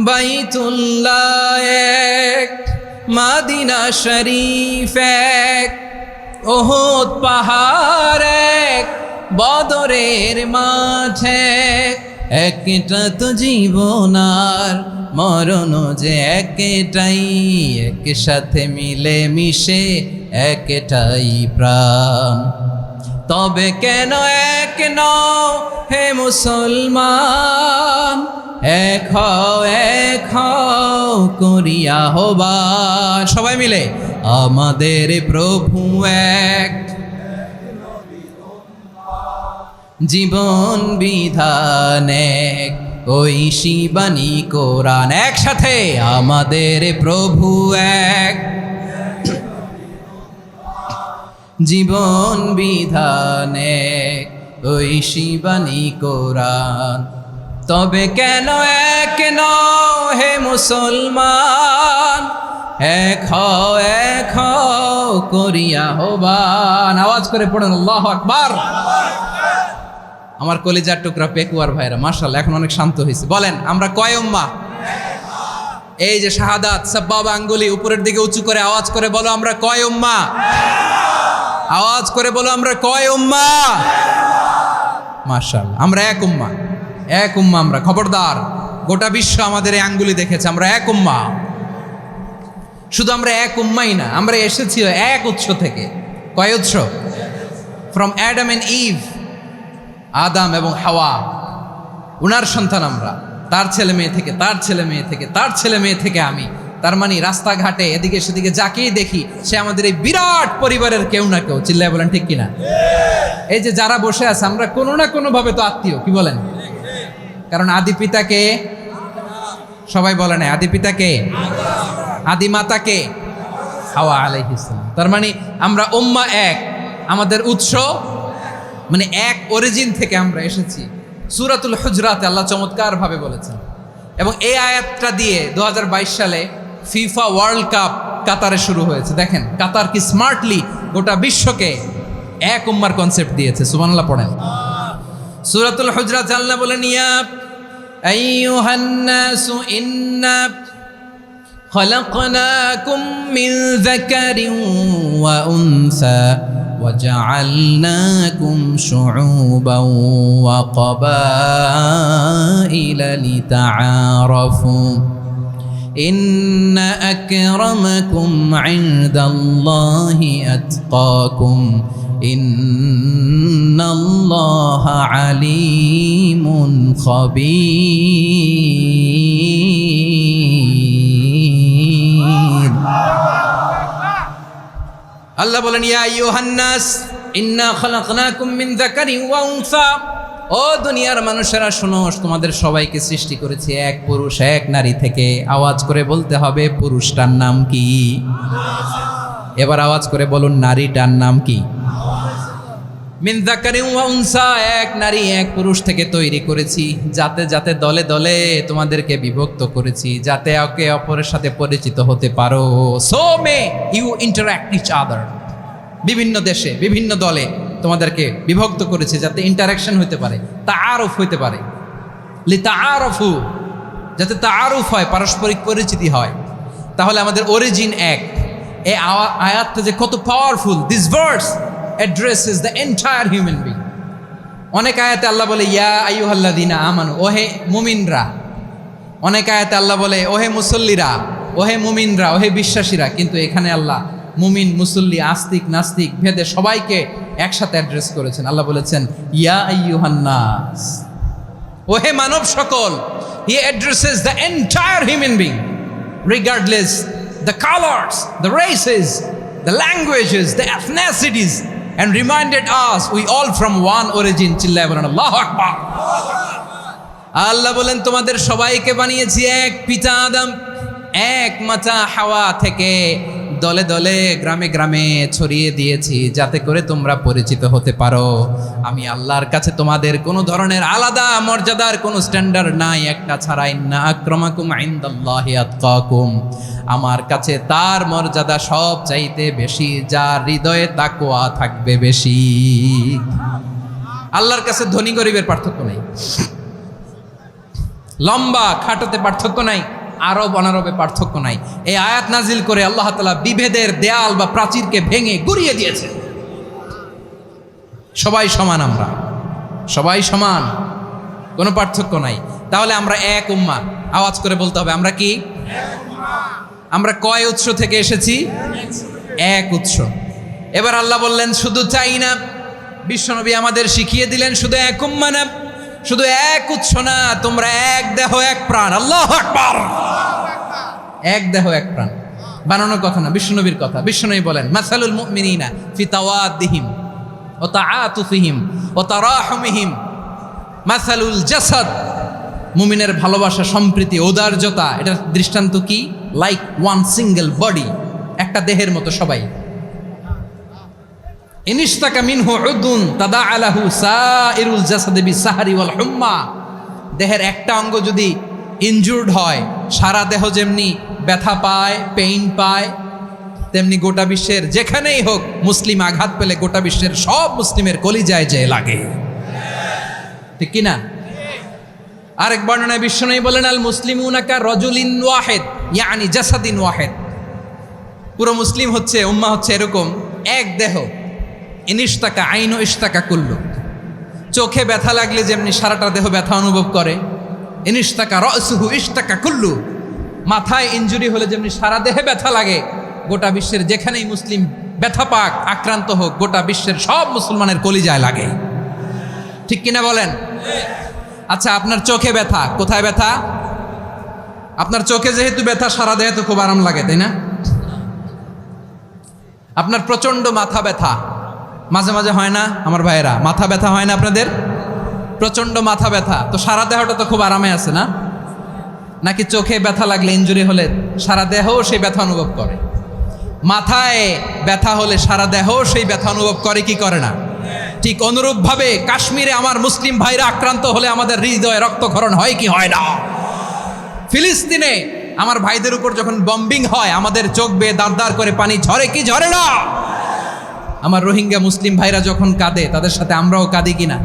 বাইতুল্লাহ এক, মদিনা শরীফ এক, ওহুদ পাহাড় এক, বদরের মাঠ এক, একটা তো জীবন আর মরণ যে একটাই, একসাথে মিলে মিশে একটাই প্রাণ। তবে কেন এক নও হে মুসলমান, এক হও করিয়া আহ্বান। সবাই মিলে আমাদের প্রভু এক, জীবন বিধান এক, ঐশী বাণী কোরআন। একসাথে আমাদের প্রভু এক, জীবন বিধান এক, ঐশী বাণী কোরআন। তবে কেন এক নও হে মুসলমান, এক হও করিয়া আহ্বান। আওয়াজ করে পড়েন আল্লাহু আকবার। আমার কলিজার টুকরা পেকুয়ার ভাইরা মাশাআল্লাহ এখন অনেক শান্ত হয়েছে। বলেন আমরা কয় উম্মাহ? এই যে শাহাদাত সাব্বাবা আঙ্গুলি উপরের দিকে উঁচু করে আওয়াজ করে বলো আমরা কয় উম্মাহ? আওয়াজ করে বলো আমরা কয় উম্মাহ? মাশাআল্লাহ আমরা এক উম্মাহ, এক উম্মাহ আমরা। খবরদার, গোটা বিশ্ব আমাদের এই আঙ্গুলি দেখেছে, আমরা এক উম্মাহ। শুধু আমরা এক উম্মাই না, আমরা এসেছি এক উৎস থেকে। কয় উৎস? ফ্রম অ্যাডাম এন্ড ইভ, আদাম এবং হাওয়া, উনার সন্তান আমরা। তার ছেলে মেয়ে থেকে, তার ছেলে মেয়ে থেকে, তার ছেলে মেয়ে থেকে আমি। তার মানে রাস্তাঘাটে এদিকে সেদিকে যাকেই দেখি সে আমাদের এই বিরাট পরিবারের কেউ না কেউ। চিল্লায় বলেন ঠিক কিনা? এই যে যারা বসে আছে আমরা কোনো না কোনো ভাবে তো আত্মীয়, কি বলেন? কারণ আদি পিতাকে সবাই বলে না, আদি পিতাকে, আদি মাতাকে হাওয়া আলাইহিস সালাম। তার মানে আমরা উম্মাহ এক, আমাদের উৎস মানে এক অরিজিন থেকে আমরা এসেছি। সূরাতুল হুজরাতে আল্লাহ চমৎকার ভাবে বলেছেন। এবং এই আয়াতটা দিয়ে 2022 সালে ফিফা ওয়ার্ল্ড কাপ কাতারে শুরু হয়েছে। দেখেন কাতার কি স্মার্টলি গোটা বিশ্বকে এক উম্মার কনসেপ্ট দিয়েছে। সুবহানাল্লাহ পড়েন। সূরাতুল হুজরাত আল্লাহ বলেন, ইয়া আইয়ুহান নাসু ইন্না খলাকনাকুম মিন যাকারিন ওয়া উনসা وجعلناكم شعوبا وقبائل لتعارفوا إن أكرمكم عند الله أتقاكم إن الله عليم خبير। আল্লাহ বলেন, ইয়া আইয়ুহান নাস ইন্না খালাকনাকুম মিন যাকারিন ওয়া উনসা, ও দুনিয়ার মানুষেরা শোনো, তোমাদের সবাইকে সৃষ্টি করেছি এক পুরুষ এক নারী থেকে। আওয়াজ করে বলতে হবে পুরুষটার নাম কি? এবার আওয়াজ করে বলুন নারীটার নাম কি? মিন যাকারিন ওয়া উনসা, এক নারী এক পুরুষ থেকে তৈরি করেছি। যাতে যাতে দলে দলে তোমাদেরকে বিভক্ত করেছি, যাতে একে অপরের সাথে পরিচিত হতে পারো। So may you interact each other. বিভিন্ন দেশে বিভিন্ন দলে তোমাদেরকে বিভক্ত করেছি যাতে ইন্টারাকশন হতে পারে, তাআরুফ হতে পারে। লিতাআরফু, যাতে তাআরুফ হয়, পারস্পরিক পরিচিতি হয়। তাহলে আমাদের অরিজিন এক। এই আয়াতটা যে কত powerful. This verse addresses the entire human being. অনেক আয়াতে আল্লাহ বলে ইয়া আইয়ুহাল্লাযীনা আমানু, ওহে মুমিনরা। অনেক আয়াতে আল্লাহ বলে ওহে মুসল্লিরা, ওহে মুমিনরা, ওহে বিশ্বাসীরা। কিন্তু এখানে আল্লাহ মুমিন মুসল্লি আস্তিক নাস্তিক ভেদে সবাইকে একসাথে অ্যাড্রেস করেছেন। আল্লাহ বলেছেন ইয়া আইয়ুহান নাস, ওহে মানব সকল। He addresses the entire human being regardless the colors, the races, the languages, the ethnicities, and reminded us we all from one origin. চিল্লায় বলেন আল্লাহু আকবার। আল্লাহ বলেন তোমাদের সবাইকে বানিয়েছি এক পিতা আদম, এক মাতা হাওয়া থেকে, দলে দলে গ্রামে গ্রামে ছড়িয়ে দিয়েছি যাতে করে তোমরা পরিচিত হতে পারো। আমি আল্লাহর কাছে তোমাদের কোনো ধরনের আলাদা মর্যাদার কোনো স্ট্যান্ডার্ড নাই, একটা ছাড়া। ইন্না আক্রামাকুম ইনদাল্লাহি আতকাকুম, আমার কাছে তার মর্যাদা সব চাইতে বেশি যার হৃদয়ে তাকওয়া থাকবে বেশি। আল্লাহর কাছে ধনী গরিবের পার্থক্য নাই, লম্বা খাটোতে পার্থক্য নাই, আরব অনারবে পার্থক্য নাই। এই আয়াত নাজিল করে আল্লাহ তাআলা বিভেদের দেয়াল বা প্রাচীরকে ভেঙে গুড়িয়ে দিয়েছে। সবাই সমান, আমরা সবাই সমান, কোনো পার্থক্য নাই। তাহলে আমরা এক উম্মাহ, আওয়াজ করে বলতে হবে আমরা কি? আমরা কয় উৎস থেকে এসেছি? এক উৎস। এবার আল্লাহ বললেন শুধু চাই না, বিশ্বনবী আমাদের শিখিয়ে দিলেন শুধু এক উম্মাহ না, শুধু এক উৎস না, তোমরা এক দেহ এক প্রাণ। আল্লাহু আকবার। এক দেহ এক প্রাণ বানানোর কথা না, বিশ্বনবীর কথা। বিশ্বনবী বলেন মাসালুল মুমিনিনা ফি তাওয়াদ্দিহিম ওয়া তাআতুফিহিম ওয়া তারাহুমিহিম মাসালুল জাসাদ, মুমিনের ভালোবাসা, সম্প্রীতি, ঔদার্যতা, এটার দৃষ্টান্ত কি? লাইক ওয়ান সিঙ্গেল বডি, একটা দেহের মতো সবাই। ইনিশতাকা মিনহু উদুন তাদাআ লাহু সাইরুল জাসাদি বিসাহরি ওয়াল হুম্মা, দেহের একটা অঙ্গ যদি ইনজুর্ড হয় সারা দেহ যেমনি ব্যথা পায়, পেইন পায়, তেমনি গোটা বিশ্বের যেখানেই হোক মুসলিম আঘাত পেলে গোটা বিশ্বের সব মুসলিমের কলিজায় যে লাগে, ঠিক কিনা? আরেক বর্ণনায় বিশ্বনবী বলেন আল মুসলিমুনা কা রাজুলিন ওয়াহিদ ইয়ানি জাসাদিন ওয়াহিদ, পুরো মুসলিম হচ্ছে, উম্মাহ হচ্ছে এরকম এক দেহ। ইনিশতাকা আইনু ইশতাকা কুল্লু, চোখে ব্যথা লাগলে যেমনি সারাটা দেহ ব্যথা অনুভব করে, ইনিশতাকা রাসুহু ইশতাকা কুল্লু, মাথায় ইনজুরি হলে যেমনি সারা দেহে ব্যথা লাগে, গোটা বিশ্বের যেখানেই মুসলিম ব্যথা পাক, আক্রান্ত হোক, গোটা বিশ্বের সব মুসলমানের কলিজায় লাগে, ঠিক কিনা বলেন? আচ্ছা, আপনার চোখে ব্যথা, কোথায় ব্যথা? আপনার চোখে যেহেতু ব্যথা, সারা দেহে তো খুব আরাম লাগে, তাই না? আপনার প্রচন্ড মাথা ব্যথা মাঝে মাঝে হয় না আমার ভাইয়েরা? মাথা ব্যথা হয় না আপনাদের? প্রচন্ড মাথা ব্যথা, তো সারা দেহটা তো খুব আরামে আছে না? নাকি চোখে ব্যথা লাগলে, ইনজুরি হলে সারা দেহ সেই ব্যথা অনুভব করে? মাথায় ব্যথা হলে সারা দেহ সেই ব্যথা অনুভব করে কি করে না? ঠিক অনুরূপভাবে কাশ্মীরে আমার মুসলিম ভাইরা আক্রান্ত হলে আমাদের হৃদয়ে রক্তক্ষরণ হয় কি হয় না? ফিলিস্তিনে আমার ভাইদের উপর যখন বম্বিং হয় আমাদের চোখ বেয়ে দাঁড় দাঁড় করে পানি ঝরে কি ঝরে না? আমার রোহিঙ্গা মুসলিম ভাইরা যখন কাঁদে তাদের সাথে আমরাও কাঁদি কিনা?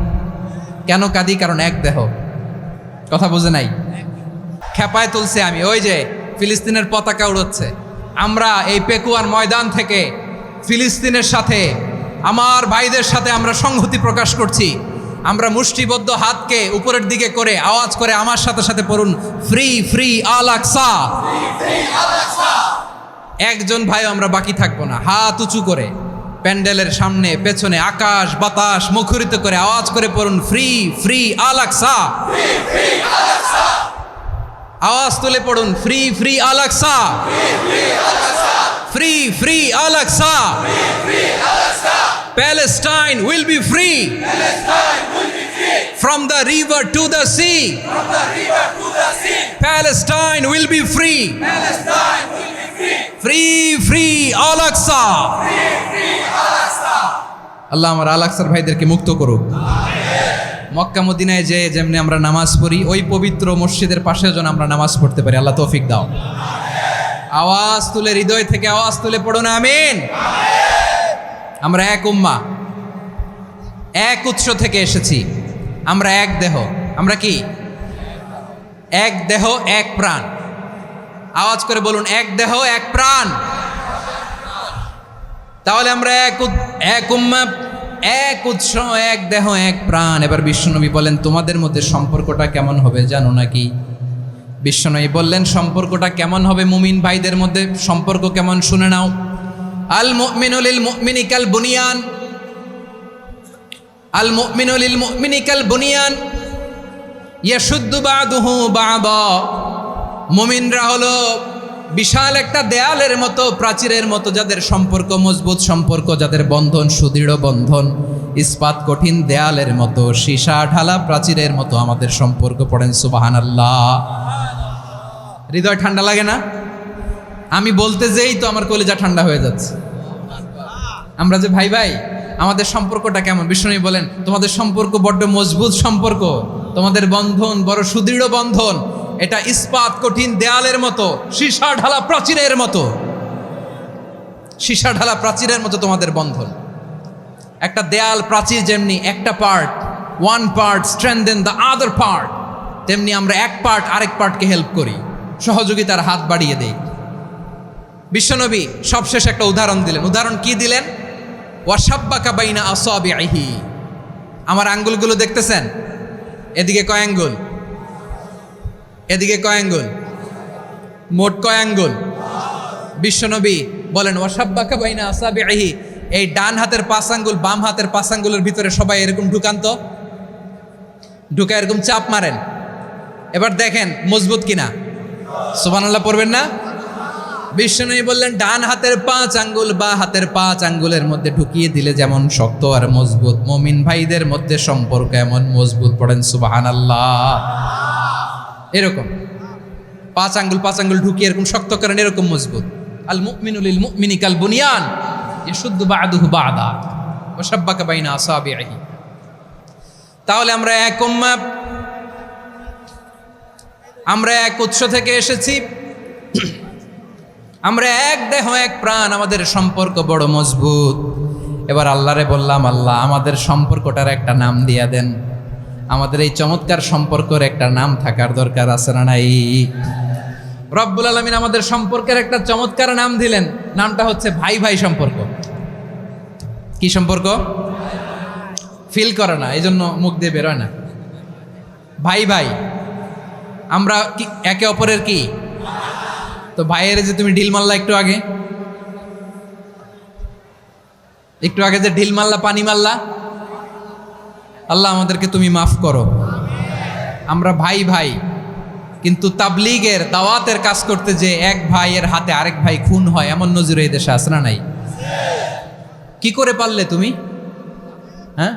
কেন কাঁদি? কারণ এক দেহ। কথা বুঝে নাই? খেপায় তুলছে আমি, ওই যে ফিলিস্তিনের পতাকা উড়াচ্ছে, আমরা এই পেকুয়ার ময়দান থেকে ফিলিস্তিনের সাথে, আমার ভাইদের সাথে আমরা সংহতি প্রকাশ করছি। আমরা মুষ্টিবদ্ধ হাতকে উপরের দিকে করে আওয়াজ করে আমার সাথে সাথে পড়ুন, ফ্রি ফ্রি আল আকসা। একজন ভাই আমরা বাকি থাকবো না, হাত উঁচু করে প্যান্ডেলের সামনে পেছনে আকাশ বাতাস মুখরিত করে আওয়াজ করে পড়ুন, ফ্রি ফ্রি আল আকসা। আওয়াজ তুলে পড়ুন, free free Al Aqsa, free free Al Aqsa. Palestine will be free. Palestine will be free. From the river to the sea. From the river to the sea. Palestine will be free. Palestine will be free. Free, free Al-Aqsa. Free, free Al-Aqsa. আল্লাহ আমার আল-আকসার ভাইদেরকে মুক্ত করুক। মক্কা মদিনায় যে যেমনি আমরা নামাজ পড়ি, ওই পবিত্র মসজিদের পাশে যেন আমরা নামাজ পড়তে পারি। আল্লাহ তৌফিক দাও। আওয়াজ তুলে, হৃদয় থেকে আওয়াজ তুলে পড়ুন আমিন। আমরা এক উম্মাহ, এক উৎস থেকে এসেছি, আমরা এক দেহ। আমরা কি? এক দেহ এক প্রাণ। আওয়াজ করে বলুন, এক দেহ এক প্রাণ। তাহলে আমরা এক উম্মাহ, এক উৎস, এক দেহ এক প্রাণ। এবার বিশ্বনবী বলেন তোমাদের মধ্যে সম্পর্কটা কেমন হবে জানো নাকি? বিশ্বনবী বললেন সম্পর্কটা কেমন হবে মুমিন ভাইদের মধ্যে, সম্পর্ক কেমন শুনে নাও। আল মুমিনু লিল মুমিনি কাল বুনিয়ান, আল মুমিনু লিল মুমিনি কাল বুনিয়ান ইয়াশুদ্দু বাদুহু বাদা। মুমিনরা হলো বিশাল একটা দেয়ালের মতো, প্রাচীরের মতো যাদের সম্পর্ক মজবুত সম্পর্ক, যাদের বন্ধন সুদৃঢ় বন্ধন, ইস্পাত কঠিন দেয়ালের মতো, সীসা ঢালা প্রাচীরের মতো আমাদের সম্পর্ক। পড়েন সুবহানাল্লাহ। হৃদয় ঠান্ডা লাগে না? আমি বলতে যেই তো আমার কলিজা ঠান্ডা হয়ে যাচ্ছে। আমরা যে ভাই ভাই, আমাদের সম্পর্কটা কেমন? বিষ্ণু বলেন তোমাদের সম্পর্ক বড্ড মজবুত সম্পর্ক, তোমাদের বন্ধন বড় সুদৃঢ় বন্ধন, এটা ইস্পাত কঠিন দেয়ালের মতো, সীসা ঢালা প্রাচীরের মতো, সীসা ঢালা প্রাচীরের মতো তোমাদের বন্ধন। একটা দেয়াল প্রাচীর যেমনি একটা part, one part strengthen the other part, তেমনি আমরা এক পার্ট আরেক পার্টকে হেল্প করি, সহযোগিতার হাত বাড়িয়ে দেই। বিশ্বনবী সবশেষ একটা উদাহরণ দিলেন। উদাহরণ কি দিলেন? ওয়াশাব্বাকা বাইনা আসাবিহি, আমার আঙ্গুলগুলো দেখতেছেন? এদিকে কয় আঙ্গুল, এদিকে কয় আঙ্গুল, মোট কয় আঙ্গুল? বিশ্বনবী বলেন ওয়াশাব্বাকা বাইনা আসাবিহি, এই ডান হাতের 5 আঙ্গুল বাম হাতের 5 আঙ্গুলের ভিতরে সবাই এরকম ঢুকান তো, ঢুকা এরকম চাপ মারেন, এবার দেখেন মজবুত কিনা। সুবহানাল্লাহ পড়বেন না? বিশ্বনবী বললেন ডান হাতের 5 আঙ্গুল বা হাতের 5 আঙ্গুলের মধ্যে ঢুকিয়ে দিলে যেমন শক্ত আর মজবুত, মুমিন ভাইদের মধ্যে সম্পর্ক এমন মজবুত। পড়েন সুবহানাল্লাহ। এরকম 5 আঙ্গুল ঢুকিয়ে এরকম শক্ত করেন, এরকম মজবুত। আল মুমিনু লিল মুমিনি কাল বুনিয়ান ইয়াশুদ্দু বা'দুহু বা'দা ওয়া শাব্বাকা বাইনা আসাবিহি। তাহলে আমরা এক উম্মাহ, আমরা এক উৎস থেকে এসেছি, আমরা এক দেহ এক প্রাণ, আমাদের সম্পর্ক বড় মজবুত। এবার আল্লাহরে বললাম, আল্লাহ আমাদের সম্পর্কটার একটা নাম দিয়া দেন। আমাদের এই চমৎকার সম্পর্কের একটা নাম থাকার দরকার আছে না নাই? রব্বুল আলামিন আমাদের সম্পর্কের একটা চমৎকার নাম দিলেন, নামটা হচ্ছে ভাই ভাই সম্পর্ক। কি সম্পর্ক? ফিল করে না, এই জন্য মুখ দিয়ে বেরোয় না। ভাই ভাই, আমরা কি একে অপরের কি? তো ভাইয়ের যে তুমি ঢিল মারলা একটু আগে, যে ঢিল মারলা, পানি মারলা, আল্লাহ আমাদেরকে তুমি মাফ করো। আমরা ভাই ভাই, কিন্তু তাবলীগের দাওয়াতের কাজ করতে যে এক ভাইয়ের হাতে আরেক ভাই খুন হয়, এমন নজির এই দেশে আছে না নাই? কি করে পারলে তুমি? হ্যাঁ,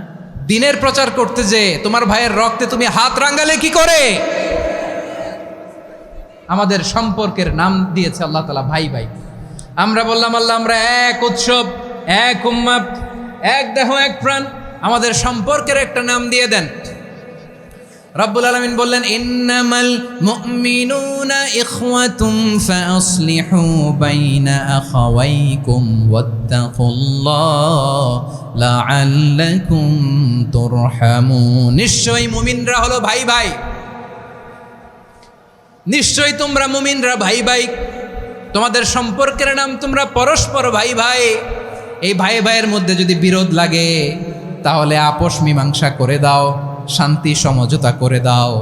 দিনের প্রচার করতে যে তোমার ভাইয়ের রক্তে তুমি হাত রাঙ্গালে কি করে? আমাদের সম্পর্কের নাম দিয়েছে আল্লাহ তাআলা ভাই ভাই। আমরা বললাম আল্লাহ আমরা এক উৎসব, এক উম্মাহ, এক দেহ এক প্রাণ, আমাদের সম্পর্কের একটা নাম দিয়ে দেন। রব্বুল আলামিন বললেন ইন্নামাল মুমিনুনা ইখওয়াতুম ফাসলিহু বাইনা আখাওয়াইকুম ওয়াত্তাকুল্লাহ লাআল্লাকুম তুরহামুন। নিশ্চয়ই মুমিনরা হলো ভাই ভাই, নিশ্চয়ই তোমরা মুমিনরা ভাই ভাই, তোমাদের সম্পর্কের নাম তোমরা পরস্পর ভাই ভাই। এই ভাই ভাইয়ের মধ্যে যদি বিরোধ লাগে তাহলে আপোষ মীমাংসা করে দাও, শান্তি সমঝোতা করে দাও।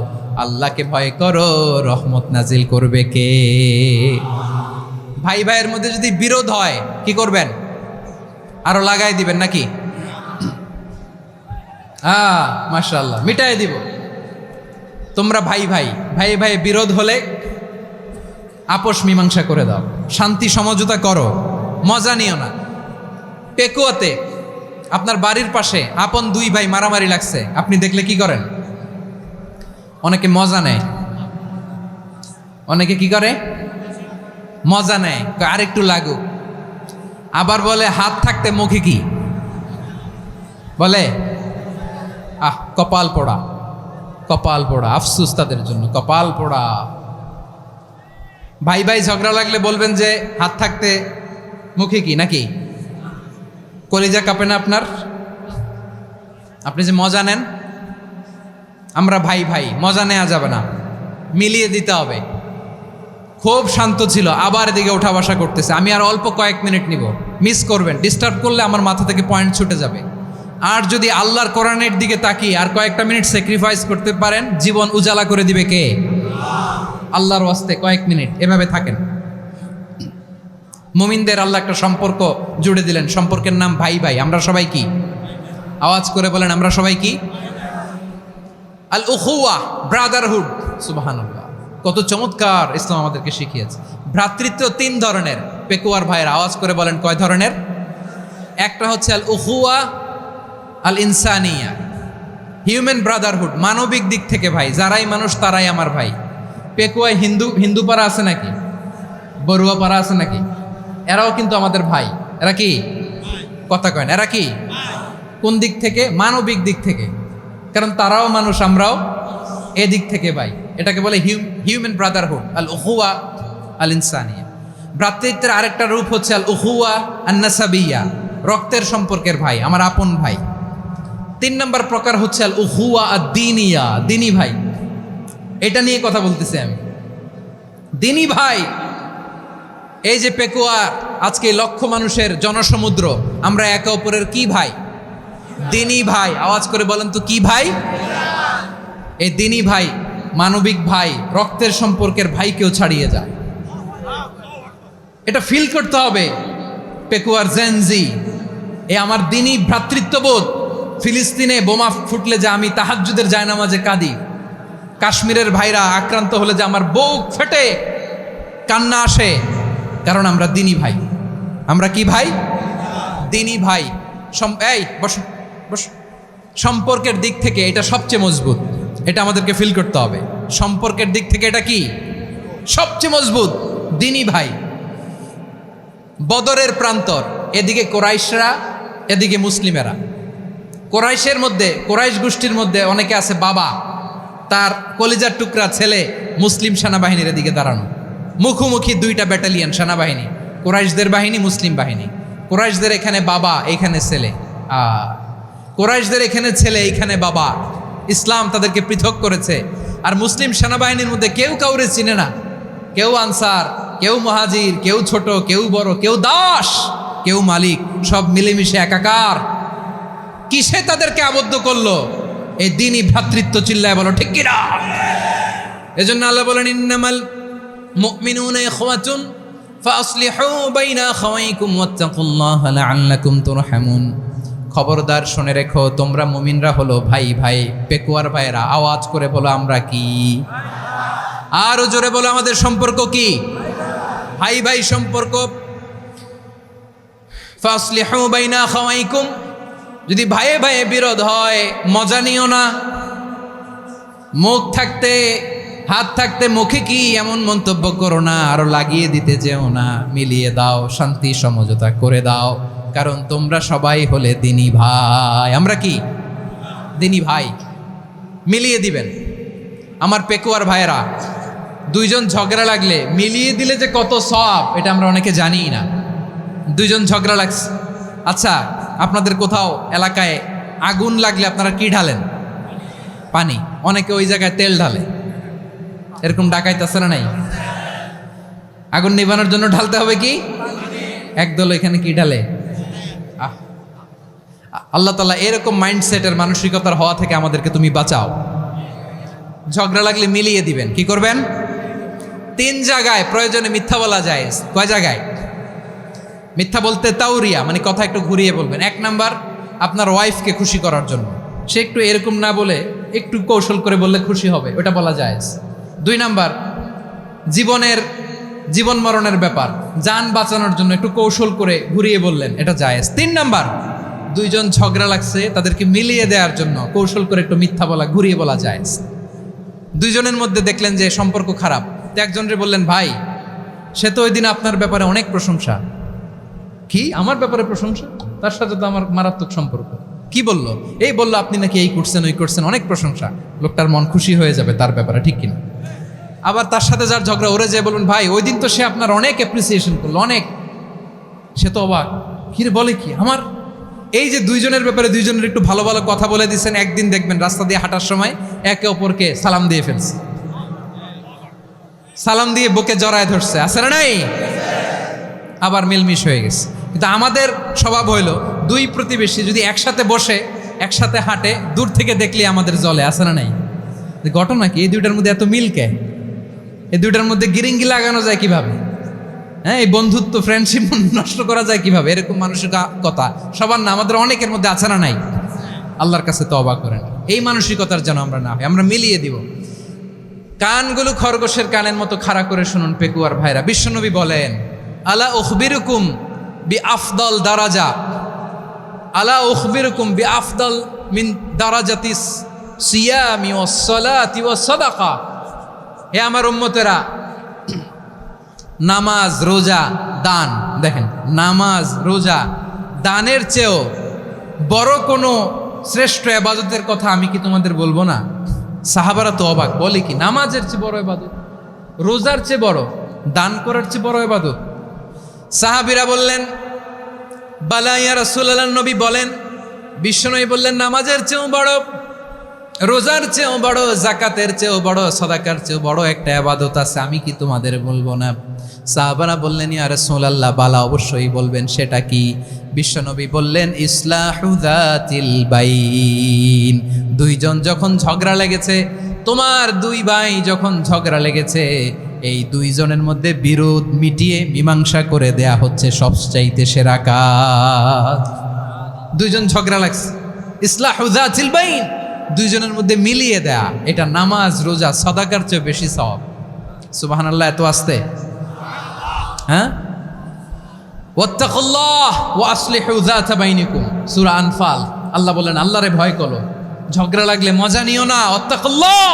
আল্লাহকে ভয় করো, রহমত নাজিল করবে কে? ভাই ভাইয়ের মধ্যে যদি বিরোধ হয় কি করবেন? আরো লাগাই দিবেন নাকি? মাশাআল্লাহ, মিটাই দিব। তোমরা ভাই ভাই, ভাই ভাই বিরোধ হলে আপোষ মীমাংসা করে দাও, শান্তি সমঝোতা করো, মজা নিও না। পেকুয়াতে আপনার বাড়ির পাশে আপন 2 ভাই মারামারি লাগছে, আপনি দেখলে কি করেন? অনেকে মজা নেয়, অনেকে কি করে? মজা নেয়, আরেকটু লাগুক। আবার বলে হাত থাকতে মুখে কি বলে? কপাল পোড়া, কপাল পোড়া। আফসোস তাদের জন্য, কপাল পোড়া। ভাই ভাই ঝগড়া লাগলে বলবেন যে হাত থাকতে মুখে কি, নাকি? কলিজা কাঁপে না আপনার? আপনি যে মজা নেন। আমরা ভাই ভাই, মজা নেওয়া যাবে না, মিলিয়ে দিতে হবে। খুব শান্ত ছিল, আবার এদিকে ওঠা বসা করতেছে। আমি আর অল্প কয়েক মিনিট নিব, মিস করবেন। ডিস্টার্ব করলে আমার মাথা থেকে পয়েন্ট ছুটে যাবে। আর যদি আল্লাহর কোরআনের দিকে তাকিয়ে আর কয়েকটা মিনিট স্যাক্রিফাইস করতে পারেন, জীবন উজালা করে দিবে কে? আল্লাহর ওয়াস্তে কয়েক মিনিট এভাবে থাকেন। মুমিনদের আল্লাহ একটা সম্পর্ক জুড়ে দিলেন, সম্পর্কের নাম ভাই ভাই। আমরা সবাই কি? আওয়াজ করে বলেন, আমরা সবাই কি? আল উখুয়া, ব্রাদারহুড। সুবহানাল্লাহ। কত চমৎকার ইসলাম আমাদেরকে শিখিয়েছে। ভ্রাতৃত্ব 3 ধরনের। পেকুয়ার ভাইয়ের আওয়াজ করে বলেন কয় ধরনের? একটা হচ্ছে আল উখুয়া আল ইনসানিয়া, হিউম্যান ব্রাদারহুড, মানবিক দিক থেকে ভাই, যারাই মানুষ তারাই আমার ভাই। পেকুয়ায় হিন্দু পাড়া আছে নাকি? বড়ুয়া পাড়া আছে নাকি? এরাও কিন্তু আমাদের ভাই। এরা কি কথা কয় না? এরা কি কোন দিক থেকে? মানবিক দিক থেকে, কারণ তারাও মানুষ, আমরাও এদিক থেকে ভাই। এটাকে বলে হিউম্যান ব্রাদারহুড, আল উখুয়া আল ইনসানিয়া। ভ্রাতৃত্বের আরেকটা রূপ হচ্ছে আল উখুয়া আন নাসাবিয়া, রক্তের সম্পর্কের ভাই, আমার আপন ভাই। 3 নম্বর প্রকার হচ্ছে আল উখুয়া আদ দ্বীনিয়া, দ্বীনি ভাই। এটা নিয়ে কথা বলতেছি আমি, দ্বীনি ভাই। এই যে পেকুয়া, আজকে লক্ষ মানুষের জনসমুদ্র, আমরা একে অপরের কি ভাই? দ্বীনি ভাই। আওয়াজ করে বলেন তো কি ভাই? এই দ্বীনি ভাই, মানবিক ভাই, রক্তের সম্পর্কের ভাইকেও ছাড়িয়ে যায়। এটা ফিল করতে হবে। পেকুয়ার জেনজি, এ আমার দ্বীনি ভ্রাতৃত্ববোধ। ফিলিস্তিনে বোমা ফুটলে যে আমি তাহাজ্জুদের জায়নামাজে কাঁদি, কাশ্মীরের ভাইরা আক্রান্ত হলে যে আমার বুক ফেটে কান্না আসে, কারণ আমরা দ্বীনি ভাই। আমরা কি ভাই? দ্বীনি ভাই। এই বস বস। সম্পর্কের দিক থেকে এটা সবচেয়ে মজবুত, এটা আমাদেরকে ফিল করতে হবে। সম্পর্কের দিক থেকে এটা কি সবচেয়ে মজবুত? দ্বীনি ভাই। বদরের প্রান্তর, এদিকে কোরাইশরা, এদিকে মুসলিমেরা। কোরাইশের মধ্যে, কোরাইশ গোষ্ঠীর মধ্যে অনেকে আছে বাবা, তার কলিজার টুকরা ছেলে মুসলিম সেনাবাহিনীর এদিকে দাঁড়ানো, মুখোমুখি 2টা ব্যাটালিয়ন সেনাবাহিনী, কোরাইশদের বাহিনী, মুসলিম বাহিনী। কোরাইশদের এখানে বাবা, এখানে ছেলে। কোরাইশদের এখানে ছেলে, এখানে বাবা। ইসলাম তাদেরকে পৃথক করেছে। আর মুসলিম সেনাবাহিনীর মধ্যে কেউ কাউরে চিনে না, কেউ আনসার, কেউ মুহাজির, কেউ ছোট, কেউ বড়, কেউ দাস, কেউ মালিক, সব মিলেমিশে একাকার। কিসে তাদেরকে আবদ্ধ করলো? এই দ্বীনি ভ্রাতৃত্ব। চিল্লায় বলো ঠিক কিনা? এজন্য আল্লাহ বলেন ইন্নামাল মুমিনুনা ইখওয়াতুন ফাসলিহু বাইনা আখাওয়াইকুম ওয়াত্তাকুল্লাহা লাআল্লাকুম তুরহামুন। খবরদার শুনে রেখো, তোমরা মুমিনরা হলো ভাই ভাই। পেকুয়ার ভাইরা আওয়াজ করে বলো আমরা কি? আরো জোরে বলো আমাদের সম্পর্ক কি? ভাই ভাই সম্পর্ক। ফাসলিহু বাইনা আখাওয়াইকুম, যদি ভাইয়ে ভাইয়ে বিরোধ হয় মজা নিও না। মুখ থাকতে, হাত থাকতে মুখে কি এমন মন্তব্য করো না, আরো লাগিয়ে দিতে যেও না। মিলিয়ে দাও, শান্তি সমঝোতা করে দাও, কারণ তোমরা সবাই হলে দ্বীনি ভাই। আমরা কি দ্বীনি ভাই? মিলিয়ে দিবেন। আমার পেকুয়ার ভাইয়েরা, 2 জন ঝগড়া লাগলে মিলিয়ে দিলে যে কত সওয়াব, এটা আমরা অনেকে জানি না। 2 জন ঝগড়া লাগছে, আচ্ছা আপনাদের কোথাও এলাকায় আগুন লাগলে আপনারা কি ঢালেন? পানি। অনেকে ওই জায়গায় তেল ঢালে, এরকম ডাকাইতেছে না নাই? আগুন নিভানোর জন্য ঢালতে হবে কি? একদল এখানে কি ঢালে? আল্লাহ তাআলা এরকম মাইন্ডসেটের, মানসিকতার হওয়া থেকে আমাদেরকে তুমি বাঁচাও। ঝগড়া লাগলে মিলিয়ে দিবেন। কি করবেন? 3 জায়গায় প্রয়োজনে মিথ্যা বলা যায়। কয় জায়গায় মিথ্যা বলতে? তাউরিয়া, মানে কথা একটু ঘুরিয়ে বলবেন। 1 নাম্বার, আপনার ওয়াইফকে খুশি করার জন্য, সে একটু এরকম না বলে একটু কৌশল করে বললে খুশি হবে, ওটা বলা যায়। 2 নাম্বার, জীবন মরণের ব্যাপার, জান বাঁচানোর জন্য একটু কৌশল করে ঘুরিয়ে বললেন, এটা জায়েজ। 3 নাম্বার, 2 জন ঝগড়া লাগছে তাদেরকে মিলিয়ে দেওয়ার জন্য কৌশল করে একটু মিথ্যা বলা, ঘুরিয়ে বলা জায়েজ। 2 জনের মধ্যে দেখলেন যে সম্পর্ক খারাপ, তো একজনরে বললেন ভাই, সে তো ওই দিন আপনার ব্যাপারে অনেক প্রশংসা। কি আমার ব্যাপারে প্রশংসা? তার সাথে তো আমার মারাত্মক সম্পর্ক। কি বলল? এই বলল আপনি নাকি এই করছেন, ওই করছেন, অনেক প্রশংসা। লোকটার মন খুশি হয়ে যাবে তার ব্যাপারে, ঠিক কিনা? আবার তার সাথে যার ঝগড়া, ওরে যে বলুন ভাই ওই দিন তো সে আপনার অনেক অ্যাপ্রিসিয়েশন করলো, অনেক। সে তো অবাক, কিরে বলে কি? আমার এই যে 2 জনের ব্যাপারে 2 জনের একটু ভালো ভালো কথা বলে দিচ্ছেন, একদিন দেখবেন রাস্তা দিয়ে হাঁটার সময় একে অপরকে সালাম দিয়ে ফেলছে, সালাম দিয়ে বুকে জড়ায় ধরছে, আছে না নাই? আবার মিলমিশ হয়ে গেছে। কিন্তু আমাদের স্বভাব হইল 2 প্রতিবেশী যদি একসাথে বসে একসাথে হাঁটে, দূর থেকে দেখলে আমাদের জলে, আছে না নাই? ঘটনা কি? এই 2টার মধ্যে এত মিল কে? এই 2টার মধ্যে গিরিঙ্গি লাগানো যায় কিভাবে? হ্যাঁ, এই বন্ধুত্ব, ফ্রেন্ডশিপ নষ্ট করা যায় কিভাবে? এরকম মানসিকতা সবার না, আমাদের অনেকের মধ্যে আছে না নাই? আল্লাহর কাছে তওবা করেন এই মানসিকতার যেন আমরা না হয়, আমরা মিলিয়ে দিব। কানগুলো খরগোশের কানের মতো খাড়া করে শুনুন পেকুয়ার ভাইরা। বিশ্বনবী বলেন, আলা উখবিরুকুম বি আফদল দারাজা, আলা উখবিরুকুম বি আফদল মিন দারাজাতিস সিয়ামি ওয়াস সালাতি ওয়াস সাদাকা। হে আমার উম্মতেরা, নামাজ, রোজা, দান, দেখেন নামাজ, রোজা, দানের চেয়েও বড় কোনো শ্রেষ্ঠ ইবাদতের কথা আমি কি তোমাদের বলবো না? সাহাবারা তো অবাক, বলে কি নামাজের চেয়ে বড় ইবাদত, রোজার চেয়ে বড়, দান করার চেয়ে বড় ইবাদত? সাহাবীরা বললেন, বালা ইয়া রাসূলুল্লাহ, নবী বলেন। বিশ্বনবী বললেন, নামাজের চেয়েও বড়, রোজার চেয়েও বড়, জাকাতের চেয়েও বড়, সাদাকার চেয়েও বড় একটা ইবাদত আছে, আমি কি তোমাদের বলবো না? সাহাবারা বললেন, ইয়া রাসূলুল্লাহ, বালা, অবশ্যই বলবেন, সেটা কি? বিশ্বনবী বললেন, ইসলাহু যাতিল বাইন। দুইজন যখন ঝগড়া লেগেছে, তোমার দুই ভাই যখন ঝগড়া লেগেছে, এই দুইজনের মধ্যে বিরোধ মিটিয়ে মীমাংসা করে দেয়া হচ্ছে সবচাইতে সেরা কাজ। দুইজন ঝগড়া লাগছে, ইসলাহু যাতিল বাইন, দুইজনের মধ্যে মিলিয়ে দেয়া, এটা নামাজ, রোজা, সাদাকার চেয়ে বেশি সওয়াব। সুবহানাল্লাহ, এত আসতে, হ্যাঁ? ওয়াত্তাকুল্লাহ ওয়া আসলিহু যাতা বাইনিকুম, সূরা আনফাল। আল্লাহ বলেন, আল্লাহরে ভয় করো, ঝগড়া লাগলে মজা নিও না, ওয়াত্তাকুল্লাহ,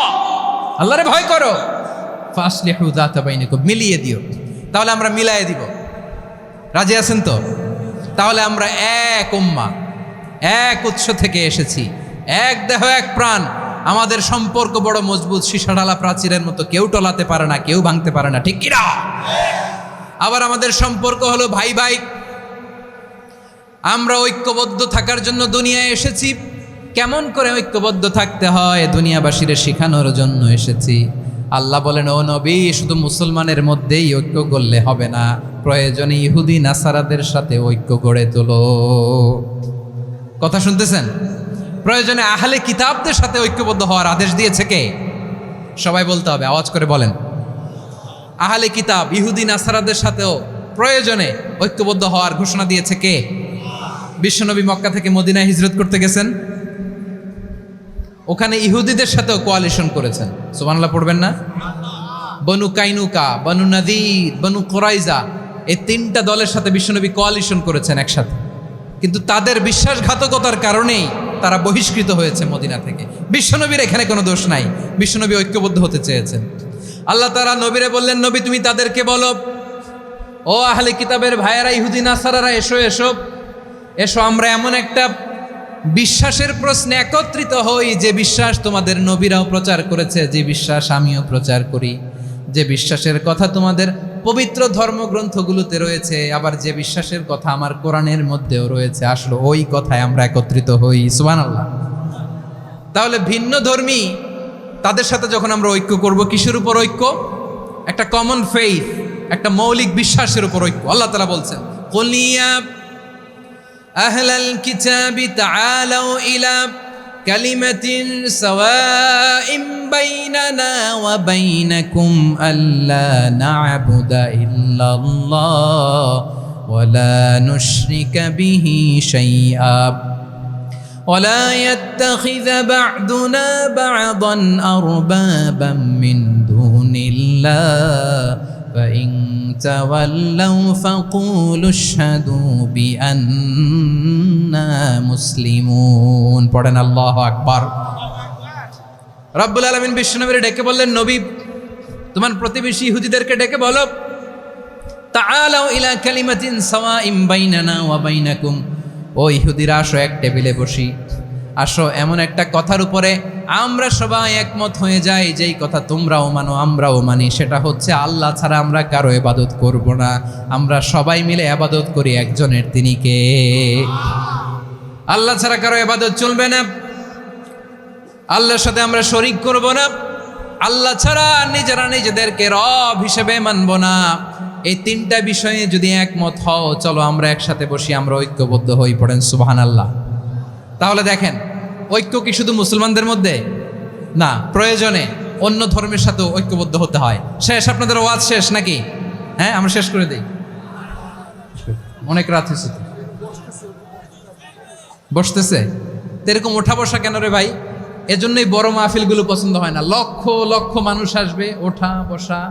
আল্লাহরে ভয় করো, ফাসলিহু যাতা বাইনিকুম, মিলিয়ে দিও। তাহলে আমরা মিলায়ে দিব, রাজি আছেন তো? তাহলে আমরা এক উম্মাহ, এক উৎস থেকে এসেছি, এক দেহ এক প্রাণ, আমাদের সম্পর্ক বড় মজবুত, সীসাঢালা প্রাচীরের মতো, কেউ টলাতে পারে না, কেউ ভাঙতে পারে না, ঠিক কি না? আবার আমাদের সম্পর্ক হলো ভাই ভাই, আমরা ঐক্যবদ্ধ থাকার জন্য দুনিয়ায় এসেছি। কেমন করে ঐক্যবদ্ধ থাকতে হয় দুনিয়াবাসীরে শেখানোর জন্য এসেছি। আল্লাহ বলেন, ও নবী, শুধু মুসলমানের মধ্যেই ঐক্য করলে হবে না, প্রয়োজনে ইহুদি নাসারাদের সাথে ঐক্য গড়ে তোলো। কথা শুনতেছেন? প্রয়োজনে আহলে কিতাবদের সাথে ঐক্যবদ্ধ হওয়ার আদেশ দিয়েছে কে? সবাই বলতে হবে, আওয়াজ করে বলেন। আহলে কিতাব, ইহুদি নাসারাদের সাথেও প্রয়োজনে ঐক্যবদ্ধ হওয়ার ঘোষণা দিয়েছে কে? বিশ্বনবী মক্কা থেকে মদিনায় হিজরত করতে গেছেন, ওখানে ইহুদিদের সাথেও কোয়ালিশন করেছেন। সুবহানাল্লাহ পড়বেন না? বনু কাইনুকা, বনু নাদির, বনু কুরাইজা, এই তিনটা দলের সাথে বিশ্বনবী কোয়ালিশন করেছেন একসাথে, কিন্তু তাদের বিশ্বাসঘাতকতার কারণেই তারা বহিষ্কৃত হয়েছে মদিনা থেকে। বিশ্বনবীর এখানে কোনো দোষ নাই, বিশ্বনবী ঐক্যবদ্ধ হতে চেয়েছেন। আল্লাহ তাআলা নবীরে বললেন, নবী তুমি তাদেরকে বলো, ও আহলে কিতাবের ভাইয়েরা, ইহুদি নাসারারা, এসো এসো এসো, আমরা এমন একটা বিশ্বাসের প্রশ্নে একত্রিত হই, যে বিশ্বাস তোমাদের নবীরাও প্রচার করেছে, যে বিশ্বাস আমিও প্রচার করি, যে বিশ্বাসের কথা তোমাদের পবিত্র ধর্মগ্রন্থগুলোতে রয়েছে, আবার যে বিশ্বাসের কথা আমার কোরআনের মধ্যেও রয়েছে, আসলে ওই কথায় আমরা একত্রিত হই। সুবহানাল্লাহ। তাহলে ভিন্ন ধর্মী তাদের সাথে যখন আমরা ঐক্য করব, কিসের উপর ঐক্য? একটা কমন ফেইথ, একটা মৌলিক বিশ্বাসের উপর ঐক্য। আল্লাহ তাআলা বলছেন, কুল ইয়া আহলাল কিতাবি তাআলাউ ইলা কালিমাতিন সাওয়াইন বাইনানা ওয়া বাইনাকুম আল্লা না'বুদা ইল্লাল্লাহ ওয়া লা নুশরিকা বিহি শাইআ ولا يتخذ بعضنا بعضا أربابا من دون الله فإن تولوا فقولوا اشهدوا بأننا مسلمون। পড়েন আল্লাহু আকবার। রব্বুল আলামিন বিশ্বনবীকে ডেকে বললেন, নবী তোমার প্রতিবেশী ইহুদিদেরকে ডেকে বলো, তাআলাউ ইলা কালিমাতিন সাওয়াইন বাইনানা ওয়া বাইনাকুম, ও ইহুদিরা, আসো এক টেবিলে বসি, আসো এমন একটা কথার উপরে আমরা সবাই একমত হয়ে যাই, যেই কথা তোমরাও মানো আমরাও মানি, সেটা হচ্ছে আল্লাহ ছাড়া আমরা কারো ইবাদত করব না, আমরা সবাই মিলে ইবাদত করি একজনের, তিনি কে? আল্লাহ ছাড়া কারো ইবাদত চলবে না, আল্লাহর সাথে আমরা শরীক করব না, আল্লাহ ছাড়া নিজেরা নিজেদেরকে রব হিসেবে মানব না। এই তিনটা বিষয়ে যদি একমত হও, চলো আমরা একসাথে বসি, আমরা ঐক্যবদ্ধ হই। পড়েন সুবহানাল্লাহ। তাহলে দেখেন, ঐক্য কি শুধু মুসলমানদের মধ্যে না, প্রয়োজনে অন্য ধর্মের সাথেও ঐক্যবদ্ধ হতে হয়। শেষ, আপনাদের ওয়াজ শেষ নাকি? হ্যাঁ, আমরা শেষ করে দিই, অনেক রাত হয়েছে। বসতেছে এরকম ওঠা বসা কেন রে ভাই? এজন্যই বড় মাহফিলগুলো পছন্দ হয় না। লক্ষ লক্ষ মানুষ আসবে, ওঠা বসা,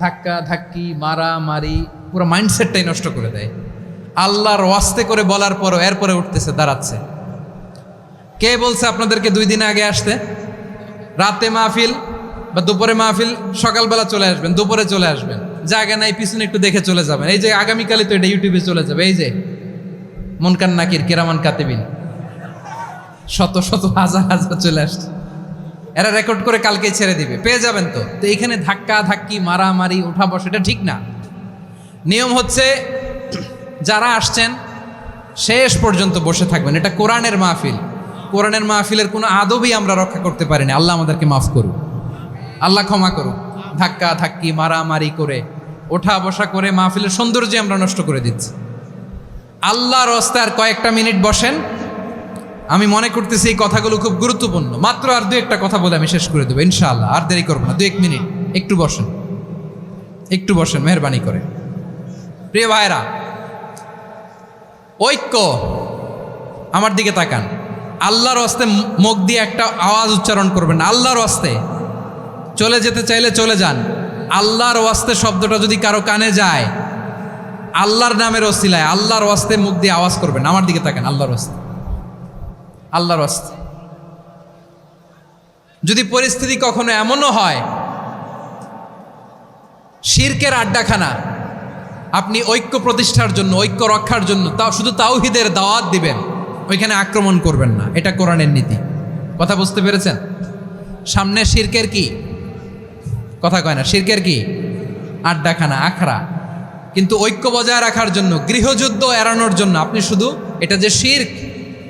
ধাক্কা ধাক্কি, মারা মারি, পুরো মাইন্ডসেটটাই নষ্ট করে দেয়। আল্লাহর ওয়াস্তে করে বলার পরও এরপরে উঠতেছে, দাঁড়াচ্ছে। কে বলছে আপনাদেরকে 2 দিন আগে আসতে? রাতে মাহফিল বা দুপুরে মাহফিল, সকালবেলা চলে আসবেন, দুপুরে চলে আসবেন, জায়গা নাই পিছনে একটু দেখে চলে যাবেন। এই যে আগামীকালই তো এটা ইউটিউবে চলে যাবে। এই যে মুনকার নাকির কিরামান কাতিবিন, শত শত হাজার হাজার চলে আসছে, এরা রেকর্ড করে কালকেই ছেড়ে দিবে, পেয়ে যাবেন। তো এইখানে ধাক্কা ধাক্কি, মারামারি, ওঠা বসা, এটা ঠিক না। নিয়ম হচ্ছে যারা আসছেন শেষ পর্যন্ত বসে থাকবেন। এটা কোরআনের মাহফিল। কোরআনের মাহফিলের কোনো আদবই আমরা রক্ষা করতে পারিনি। আল্লাহ আমাদেরকে মাফ করুক, আল্লাহ ক্ষমা করুক। ধাক্কা ধাক্কি, মারামারি করে, ওঠা বসা করে মাহফিলের সৌন্দর্য আমরা নষ্ট করে দিচ্ছি। আল্লাহর রাস্তায় কয়েকটা মিনিট বসেন। আমি মনে করতেছি এই কথাগুলো খুব গুরুত্বপূর্ণ। মাত্র আর 2-1টা কথা বলে আমি শেষ করে দেবো ইনশাআল্লাহ, আর দেরি করবো না। 2-1 মিনিট একটু বসেন, একটু বসেন মেহরবানি করে। প্রিয় ভাইরা, ঐক্য, আমার দিকে তাকান। আল্লাহর ওয়াস্তে মুখ দিয়ে একটা আওয়াজ উচ্চারণ করবেন, আল্লাহর ওয়াস্তে। চলে যেতে চাইলে চলে যান। আল্লাহর ওয়াস্তে শব্দটা যদি কারো কানে যায়, আল্লাহর নামের ওসিলায় আল্লাহর ওয়াস্তে মুখ দিয়ে আওয়াজ করবেন। আমার দিকে তাকান, আল্লাহর ওয়াস্তে, আল্লাহর ওয়াস্তে। যদি পরিস্থিতি কখনো এমনও হয় শিরকের আড্ডাখানা, আপনি ঐক্য প্রতিষ্ঠার জন্য, ঐক্য রক্ষার জন্য শুধু তাওহীদের দাওয়াত দিবেন, ওইখানে আক্রমণ করবেন না। এটা কোরআনের নীতি। কথা বুঝতে পেরেছেন? সামনে শিরকের কি কথা কয় না, শিরকের কি আড্ডাখানা, আখড়া। কিন্তু ঐক্য বজায় রাখার জন্য, গৃহযুদ্ধ এড়ানোর জন্য আপনি শুধু এটা যে শিরক,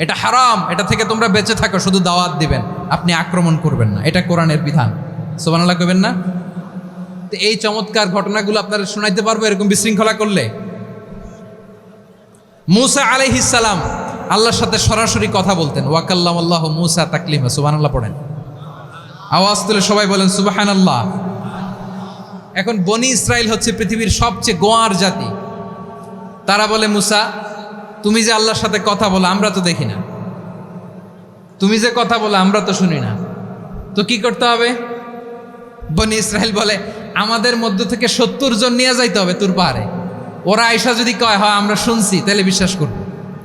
এটা হারাম, এটা থেকে তোমরা বেঁচে থাকো, শুধু দাওয়াত দিবেন, আপনি আক্রমণ করবেন না। এটা কোরআনের বিধান। সুবহানাল্লাহ কইবেন না? তো এই চমৎকার ঘটনাগুলো আপনারা শোনাইতে পারবো এরকম বিশৃঙ্খলা করলে। মূসা আলাইহিস সালাম আল্লাহর সাথে সরাসরি কথা বলতেন। ওয়াকাল্লামাল্লাহু মূসা তাকলিমা। সুবহানাল্লাহ পড়েন, আওয়াজ তুলে সবাই বলেন সুবহানাল্লাহ। এখন বনি ইসরাইল হচ্ছে পৃথিবীর সবচেয়ে গোয়ার জাতি। তারা বলে, মূসা তুমি যে আল্লাহর সাথে কথা বলো আমরা তো দেখি না, তুমি যে কথা বলো আমরা তো শুনি না, তো কি করতে হবে? বনি ইসরাইল বলে, আমাদের মধ্য থেকে 70 জন নিয়ে যাইতে হবে তুর পাহাড়ে। ওরা আয়সা যদি কয় হয় আমরা শুনছি, তাহলে বিশ্বাস করব।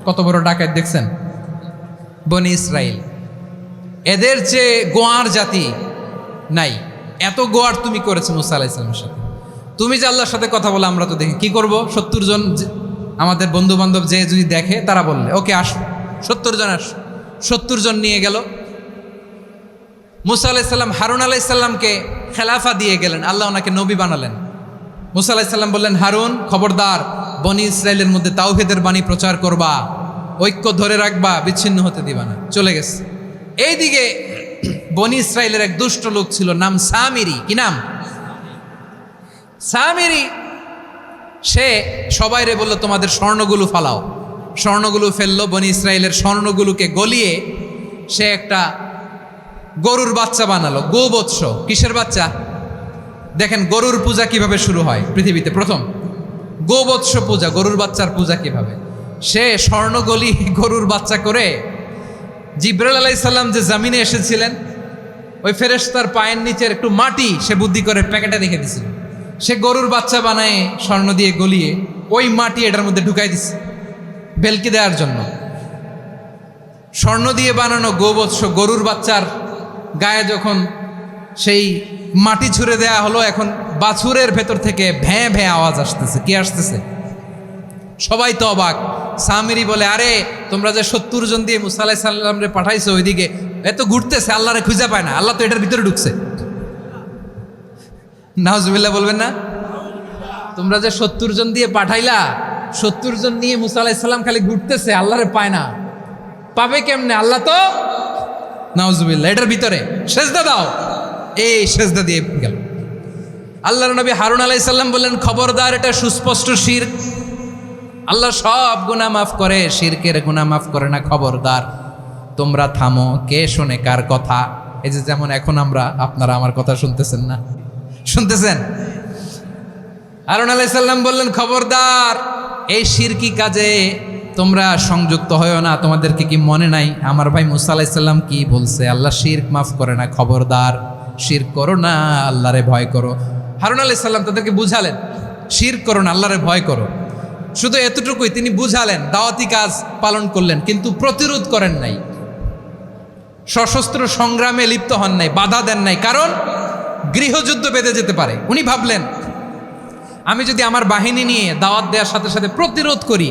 কত বড় ডাকাত দেখছেন বনি ইসরাইল। এদের যে গোয়ার জাতি নাই, এত গোয়ার তুমি করেছো মুসা আলাইহিস সালামের সাথে। তুমি যে আল্লাহর সাথে কথা বলে আমরা তো দেখি, কি করব? 70 জন আমাদের বন্ধু বান্ধব যে যদি দেখে, তারা বললে ওকে আসো, 70 জন আসো। 70 জন নিয়ে গেল। মুসা আলাইহিস সালাম হারুন আলাইহিস সালামকে খেলাফা দিয়ে গেলেন, আল্লাহ ওনাকে নবী বানালেন। মুসা আলাইহিস সালাম বললেন, হারুন খবরদার, বনি ইসরাইলের মধ্যে তাওহীদের বাণী প্রচার করবা, ঐক্য ধরে রাখবা, বিচ্ছিন্ন হতে দিবা না। চলে গেছে। এইদিকে বনি ইসরাইলের এক দুষ্ট লোক ছিল, নাম সামিরি। কি নাম? সামিরি। সে সবাইরে বলল, তোমাদের স্বর্ণগুলো ফালাও। স্বর্ণগুলো ফেললো। বনি ইসরাইলের স্বর্ণগুলোকে গলিয়ে সে একটা গরুর বাচ্চা বানালো। গোবৎস। কিসের বাচ্চা? দেখেন গরুর পূজা কিভাবে শুরু হয় পৃথিবীতে প্রথম। গোবৎস পূজা, গরুর বাচ্চার পূজা কিভাবে। সে স্বর্ণ গলি গরুর বাচ্চা করে, জিব্রাইল আলাইহিস সালাম যে জমিনে এসেছিলেন, ওই ফেরেশতার পায়ের নিচের একটু মাটি সে বুদ্ধি করে প্যাকেটে রেখে দিছিল। সে গরুর বাচ্চা বানায় স্বর্ণ দিয়ে গলিয়ে ওই মাটি এটার মধ্যে ঢুকাই দিচ্ছে ভেলকি দেওয়ার জন্য। স্বর্ণ দিয়ে বানানো গোবৎস গরুর বাচ্চার গায়ে যখন সেই মাটি ছুঁড়ে দেয়া হলো, এখন বাছুরের ভেতর থেকে ভ্যাঁ ভ্যাঁ আওয়াজ আসতেছে। কি আসতেছে? সবাই তো অবাক। সামিরি বলে, আরে তোমরা যে 70 জন দিয়ে মুসা আলাইহিস সালামরে পাঠাইছো, ওইদিকে এত ঘুরতেছে, আল্লাহরে খুঁজে পায় না, আল্লাহ তো এটার ভিতরে ঢুকছে। নাউজুবিল্লাহ বলবেন না? তোমরা যে 70 জন দিয়ে পাঠাইলা, 70 জন নিয়ে মুসা আলাইহিস সালাম খালি ঘুরতেছে, আল্লাহরে পায় না। পাবে কেমনে? আল্লাহ তো, নাউজুবিল্লাহ, এটার ভিতরে সেজদা দাও। এই সেজদা দিয়ে গেল। আল্লাহর নবী হারুন আলাইহিস সালাম বললেন, খবরদার, এটা সুস্পষ্ট শিরক। আল্লাহ সব গুনাহ মাফ করে, শিরকের গুনাহ মাফ করে না। খবরদার, তোমরা থামো। কে শোনে কার কথা? এই যে যেমন এখন আপনারা আমার কথা শুনতেছেন না? শুনতেছেন? হারুন আলাইহিস সালাম বললেন, খবরদার, এই শিরকি কাজে তোমরা সংযুক্ত হয়েও না, তোমাদেরকে কি মনে নাই আমার ভাই মুসা আলাইহিস সালাম কি বলছে? আল্লাহ শিরক মাফ করে না, খবরদার শিরক করো না, আল্লাহরে ভয় করো। হারুন আলাইহিস সালাম তাদেরকে বুঝালেন শিরক করো না, আল্লাহরে ভয় করো। শুধু এতটুকুই তিনি বুঝালেন, দাওয়াতি কাজ পালন করলেন, কিন্তু প্রতিরোধ করেন নাই, সশস্ত্র সংগ্রামে লিপ্ত হন নাই, বাধা দেন নাই, কারণ গৃহযুদ্ধ বেঁধে যেতে পারে। উনি ভাবলেন আমি যদি আমার বাহিনী নিয়ে দাওয়াত দেওয়ার সাথে সাথে প্রতিরোধ করি,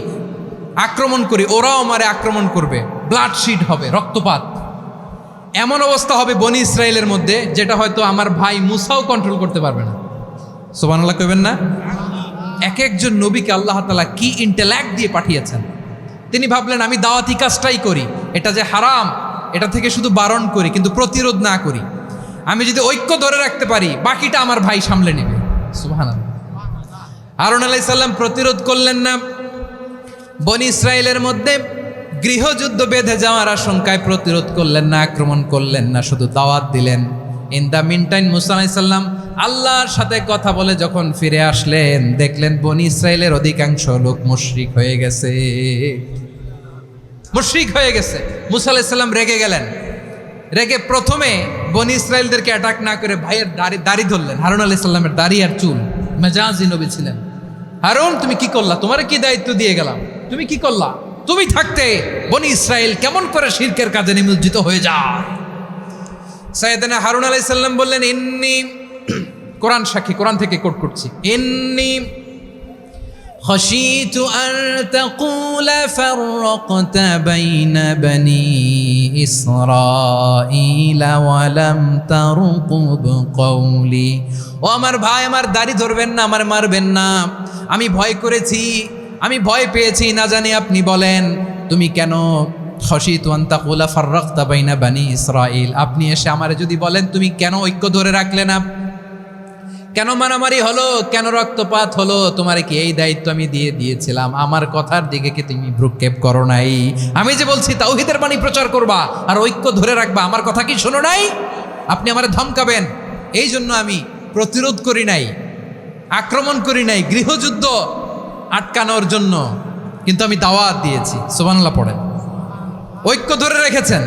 আক্রমণ করি, ওরাও আমারে আক্রমণ করবে, ব্লাডশিড হবে, রক্তপাত, এমন অবস্থা হবে বনি ইসরায়েলের মধ্যে যেটা হয়তো আমার ভাই মুসাও কন্ট্রোল করতে পারবে না। সুবহানাল্লাহ কইবেন না? এক একজন নবীকে আল্লাহ তাআলা কি ইন্টেলেক্ট দিয়ে পাঠিয়েছেন। তিনি ভাবলেন আমি দাওয়াতি কাজটাই করি, এটা যে হারাম এটা থেকে শুধু বারণ করি, কিন্তু প্রতিরোধ না করি। আমি যদি ঐক্য ধরে রাখতে পারি, বাকিটা আমার ভাই সামলে নেবে। সুবহানাল্লাহ। হারুন আলাইহিস সালাম প্রতিরোধ করলেন না, বনি ইসরায়েলের মধ্যে গৃহযুদ্ধ বেঁধে যাওয়ার আশঙ্কায় প্রতিরোধ করলেন না, আক্রমণ করলেন না, শুধু দাওয়াত দিলেন। ইন দ্য মিন টাইম মুসা আলাইহিস সালাম আল্লাহর সাথে কথা বলে যখন ফিরে আসলেন, দেখলেন বনি ইসরায়েলের অধিকাংশ লোক মুশরিক হয়ে গেছে, মুশরিক হয়ে গেছে। মুসা আলাইহিস সালাম রেগে গেলেন, রেগে প্রথমে বনি ইসরায়েলদেরকে অ্যাটাক না করে ভাইয়ের দাড়ি ধরলেন। হারুন আলাইহিস সালামের দাড়ি আর চুল, মেজাজি নবী ছিলেন। হারুন তুমি কি করলা? তোমারে কি দায়িত্ব দিয়ে গেলাম, তুমি কি করলা? তুমি থাকতে বনি ইসরায়েল কেমন করে শিরকের কাজে নিমজ্জিত হয়ে যায়? সাইয়েদনা হারুন আলাইহিস সালাম বললেন ইন্নী, কোরআন সাক্ষী, কোরআন থেকে কোট করছি, ইন্নী খাশিতু আন তাকুলা ফাররাকতা বাইনা বনি ইসরাঈলা ওয়া লাম তারকুব কওলি। ও আমার ভাই, আমার দাড়ি ধরবেন না, আমার মারবেন না। আমি ভয় করেছি, আমি ভয় পেয়েছি, না জানি আপনি বলেন তুমি কেন খাশিতু আন তাকুলা ফাররাকতা বাইনা বনি ইসরাঈল, আপনি এসে আমারে যদি বলেন তুমি কেন ঐক্য ধরে রাখলে না, কেন মারামারি হলো, কেন রক্তপাত হলো, তোমারে কি এই দায়িত্ব আমি দিয়ে দিয়েছিলাম? আমার কথার দিকে কি তুমি ভ্রুক্ষেপ করো নাই? আমি যে বলছি তাওহীদের বাণী প্রচার করবা আর ঐক্য ধরে রাখবা, আমার কথা কি শোনো নাই? আপনি আমারে ধমকাবেন, এই জন্য আমি প্রতিরোধ করি নাই, আক্রমণ করি নাই, গৃহযুদ্ধ আটকানোর জন্য কিন্তু আমি দাওয়াত দিয়েছি। সুবহানাল্লাহ পড়েন। ঐক্য ধরে রেখেছেন।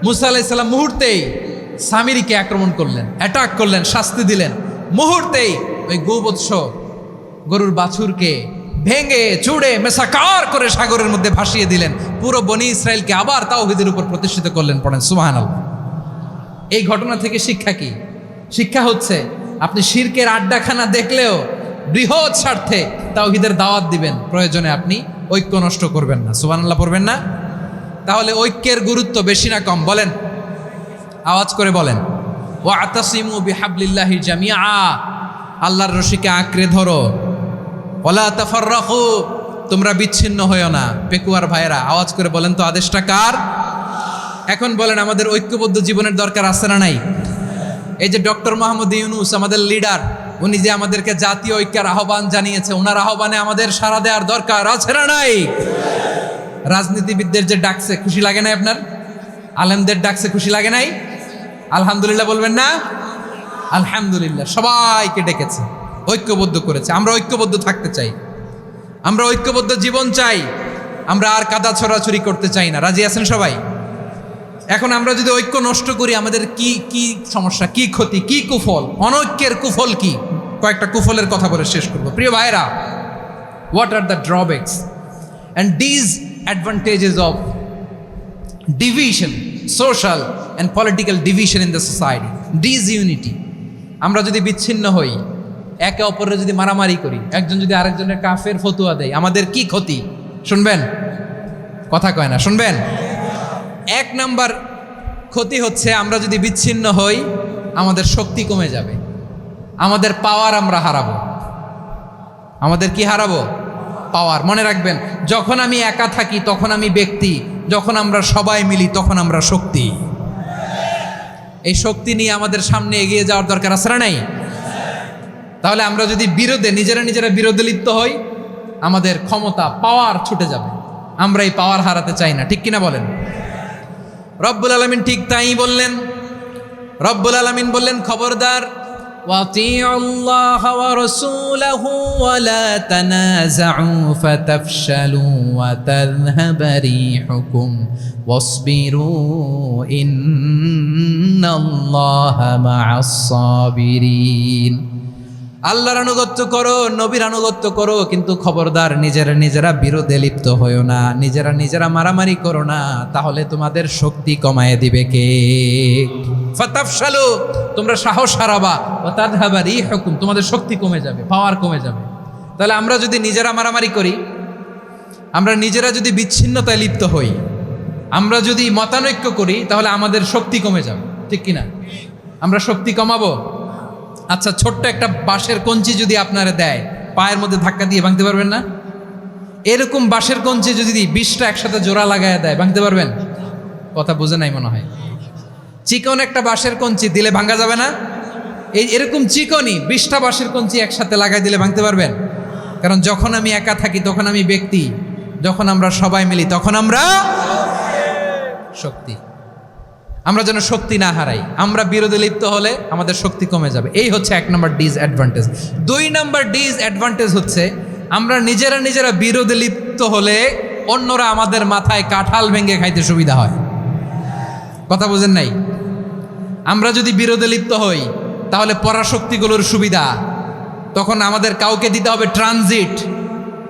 মুসা আলাইহিস সালাম মুহূর্তেই সামিরীকে আক্রমণ করলেন, অ্যাটাক করলেন, শাস্তি দিলেন। মুহূর্তেই ওই গোবৎস গরুর বাছুরকে ভেঙে চুড়ে মেসাকার করে সাগরের মধ্যে ভাসিয়ে দিলেন। পুরো বনি ইসরায়েলকে আবার তাওহীদের উপর প্রতিষ্ঠিত করলেন। পড়েন সুবহানাল্লাহ। এই ঘটনা থেকে শিক্ষা কি? শিক্ষা হচ্ছে আপনি শিরকের আড্ডাখানা দেখলেও বৃহৎ স্বার্থে তাওহীদের দাওয়াত দিবেন, প্রয়োজনে আপনি ঐক্য নষ্ট করবেন না। সুবহানাল্লাহ পড়বেন না? তাহলে ঐক্যের গুরুত্ব বেশি না কম? বলেন, আওয়াজ করে বলেন। ওয়াতাসিমু বিহাবলিল্লাহি জামিআ, আল্লাহর রশিকে আঁকড়ে ধরো। ওয়ালা তাফাররাকু, তোমরা বিচ্ছিন্ন হয়ো না। পেকুয়ার ভাইয়েরা আওয়াজ করে বলেন তো আদেশটা কার? এখন বলেন আমাদের ঐক্যবদ্ধ জীবনের দরকার আছে না নাই? এই যে ডক্টর মোহাম্মদ ইউনূস আমাদের লিডার, উনি যে আমাদেরকে জাতীয় ঐক্যের আহ্বান জানিয়েছে, ওনার আহ্বানে আমাদের সাড়া দেওয়ার দরকার আছে না নাই? রাজনীতিবিদদের যে ডাকছে খুশি লাগে নাই আপনার? আলেমদের ডাকছে খুশি লাগে নাই? আলহামদুলিল্লাহ বলবেন না? আলহামদুলিল্লাহ, সবাইকে ডেকেছে, ঐক্যবদ্ধ করেছে। আমরা ঐক্যবদ্ধ থাকতে চাই, আমরা ঐক্যবদ্ধ জীবন চাই, আমরা আর কাদা ছড়াছড়ি করতে চাই না। রাজি আছেন সবাই? এখন আমরা যদি ঐক্য নষ্ট করি আমাদের কি কি সমস্যা, কি ক্ষতি, কি কুফল? অনৈক্যের কুফল কি? কয়েকটা কুফলের কথা বলে শেষ করব। প্রিয় ভাইরা, what are the drawbacks and disadvantages of division, social and political division in the society, disunity? আমরা যদি বিচ্ছিন্ন হই, একে অপরের যদি মারামারি করি, একজন যদি আরেকজনের কাফের ফতোয়া দেয়, আমাদের কি ক্ষতি? শুনবেন? কথা কয় না, শুনবেন? এক নাম্বার ক্ষতি হচ্ছে আমরা যদি বিচ্ছিন্ন হই, আমাদের শক্তি কমে যাবে, আমাদের পাওয়ার আমরা হারাবো। আমাদের কি হারাবো? পাওয়ার। মনে রাখবেন, যখন আমি একা থাকি তখন আমি ব্যক্তি, যখন আমরা সবাই মিলি তখন আমরা শক্তি। এই শক্তি নিয়ে আমাদের সামনে এগিয়ে যাওয়ার দরকার আছে না নাই? তাহলে আমরা যদি নিজেরা বিরোধে লিপ্ত হই, আমাদের ক্ষমতা, পাওয়ার ছুটে যাবে। আমরা এই পাওয়ার হারাতে চাই না, ঠিক কিনা বলেন? রব্বুল আলামিন ঠিক তাই বললেন। রব্বুল আলামিন বললেন, খবরদার وأطيعوا الله ورسوله ولا تنازعوا فتفشلوا وتذهب ريحكم واصبروا إن الله مع الصابرين আল্লাহর আনুগত্য করো, নবীর আনুগত্য করো, কিন্তু খবরদার নিজেরা বিরোধে লিপ্ত হয়ো না, নিজেরা মারামারি করো না, তাহলে তোমাদের শক্তি কমায় দিবে কে? ফাতাফশালু, তোমরা সাহস হারাবা, ওয়া তাযহাবা রিহুকুম, তোমাদের শক্তি কমে যাবে, পাওয়ার কমে যাবে। তাহলে আমরা যদি নিজেরা মারামারি করি, আমরা নিজেরা যদি বিচ্ছিন্নতায় লিপ্ত হই, আমরা যদি মতানৈক্য করি, তাহলে আমাদের শক্তি কমে যাবে, ঠিক কিনা? আমরা শক্তি কমাবো। আচ্ছা, ছোট্ট একটা বাঁশের কঞ্চি যদি আপনারা দেয়, পায়ের মধ্যে ধাক্কা দিয়ে ভাঙতে পারবেন না? এরকম বাঁশের কঞ্চি যদি 20টা একসাথে জোড়া লাগায় দেয়, ভাঙতে পারবেন? কথা বুঝে নাই মনে হয়। চিকন একটা বাঁশের কঞ্চি দিলে ভাঙা যাবে না? এরকম চিকনই 20টা বাঁশের কঞ্চি একসাথে লাগাই দিলে ভাঙতে পারবেন? কারণ যখন আমি একা থাকি তখন আমি ব্যক্তি, যখন আমরা সবাই মিলি তখন আমরা শক্তি। আমরা যেন শক্তি না হারাই। আমরা বিরোধে লিপ্ত হলে আমাদের শক্তি কমে যাবে। এই হচ্ছে 1 নম্বর ডিসঅ্যাডভান্টেজ। 2 নম্বর ডিসঅ্যাডভান্টেজ হচ্ছে আমরা নিজেরা বিরোধে লিপ্ত হলে অন্যরা আমাদের মাথায় কাঁঠাল ভেঙে খাইতে সুবিধা হয়। কথা বুঝেন নাই? আমরা যদি বিরোধে লিপ্ত হই তাহলে পরাশক্তিগুলোর সুবিধা, তখন আমাদের কাউকে দিতে হবে ট্রানজিট,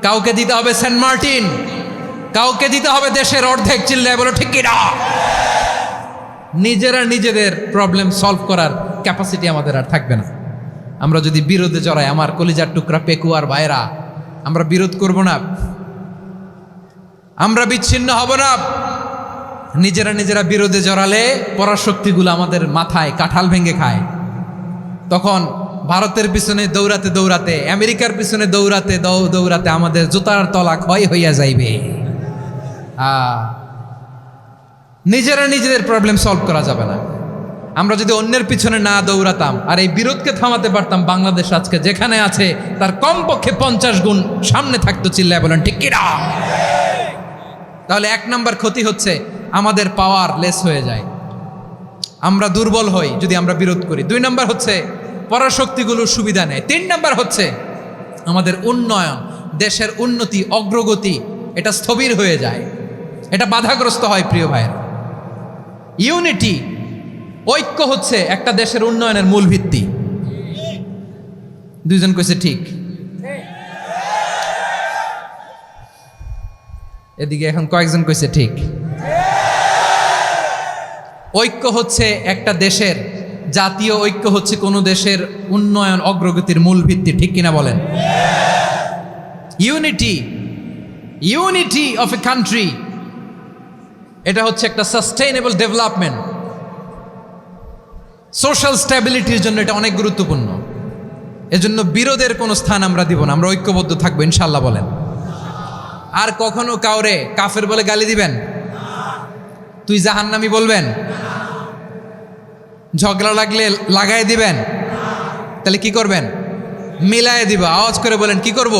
কাউকে দিতে হবে সেন্ট মার্টিন, কাউকে দিতে হবে দেশের অর্ধেক। চিল্লায় বলো ঠিক কিনা? নিজেদের প্রবলেম সলভ করার ক্যাপাসিটি আমাদের আর থাকবে না। আমরা যদি বিরোধে জড়াই, আমার কলিজার টুকরা পেকুয়ার ভাইরা, আমরা বিরোধ করব না, আমরা বিচ্ছিন্ন হব না। নিজেরা বিরোধে জড়ালে পরাশক্তিগুলো আমাদের মাথায় কাঁঠাল ভেঙে খায়। তখন ভারতের পিছনে দৌড়াতে, আমেরিকার পিছনে দৌড়াতে আমাদের জুতার তলা ক্ষয় হইয়া যাইবে। নিজেদের প্রবলেম সলভ করা যাবে না। আমরা যদি অন্যের পিছনে না দৌড়াতাম আর এই বিরোধকে থামাতে পারতাম, বাংলাদেশ আজকে যেখানে আছে তার কমপক্ষে 50 গুণ সামনে থাকতো। চিল্লায় বলেন ঠিক কিনা? তাহলে 1 নম্বর ক্ষতি হচ্ছে আমাদের পাওয়ার লেস হয়ে যায়, আমরা দুর্বল হই যদি আমরা বিরোধ করি। 2 নম্বর হচ্ছে পরাশক্তিগুলোর সুবিধা নেয়। 3 নম্বর হচ্ছে আমাদের উন্নয়ন, দেশের উন্নতি, অগ্রগতি, এটা স্থবির হয়ে যায়, এটা বাধাগ্রস্ত হয়। প্রিয় ভাইয়েরা, ইউনিটি, ঐক্য হচ্ছে একটা দেশের উন্নয়নের মূল ভিত্তি। 2 জন কইছে ঠিক। এদিকে এখন কয়েকজন কইছে ঠিক। ঐক্য হচ্ছে একটা দেশের, জাতীয় ঐক্য হচ্ছে কোনো দেশের উন্নয়ন অগ্রগতির মূল ভিত্তি, ঠিক কিনা বলেন? ইউনিটি অফ এ কান্ট্রি, এটা হচ্ছে একটা সাস্টেইনেবল ডেভেলপমেন্ট, সোশ্যাল স্ট্যাবিলিটির জন্য এটা অনেক গুরুত্বপূর্ণ। এজন্য বিরোধের কোনো স্থান আমরা দিব না, আমরা ঐক্যবদ্ধ থাকবো ইনশাল্লাহ বলেন। আর কখনো কাউরে কাফের বলে গালি দিবেন? তুই জাহান্নামী বলবেন? ঝগড়া লাগলে লাগাই দিবেন? তাহলে কি করবেন? মিলায় দিব। আওয়াজ করে বলেন কি করব?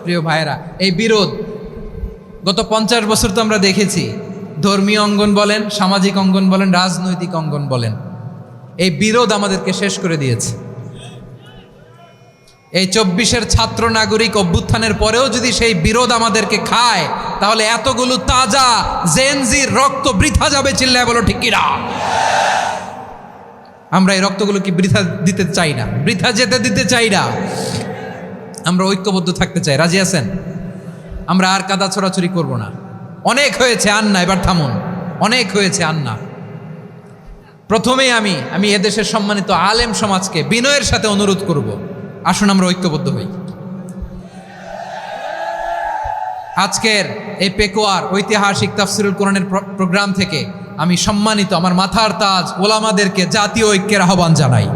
প্রিয় ভাইরা, এই বিরোধ গত 50 বছর তো আমরা দেখেছি। ধর্মীয় অঙ্গন বলেন, সামাজিক অঙ্গন বলেন, রাজনৈতিক অঙ্গন বলেন, এই বিরোধ আমাদেরকে শেষ করে দিয়েছে। এই 24-এর ছাত্র নাগরিক অভ্যুত্থানের পরেও যদি সেই বিরোধ আমাদেরকে খায়, তাহলে এতগুলো তাজা জেনজির রক্ত বৃথা যাবে। চিল্লায় বলো ঠিক কিনা? আমরা এই রক্তগুলো কি বৃথা দিতে চাই না, বৃথা যেতে দিতে চাই না। আমরা ঐক্যবদ্ধ থাকতে চাই। রাজি আছেন? আমরা আর কাদা ছড়াছড়ি করব না। অনেক হয়েছে, আন্না, এবার থামুন। অনেক হয়েছে, আন্না। প্রথমেই আমি এদেশের সম্মানিত আলেম সমাজকে বিনয়ের সাথে অনুরোধ করব, আসুন আমরা ঐক্যবদ্ধ হই। আজকের এই পেকুয়ার ঐতিহাসিক তাফসিরুল কোরআনের প্রোগ্রাম থেকে আমি সম্মানিত আমার মাথার তাজ ওলামাদেরকে জাতীয় ঐক্যের আহ্বান জানাই।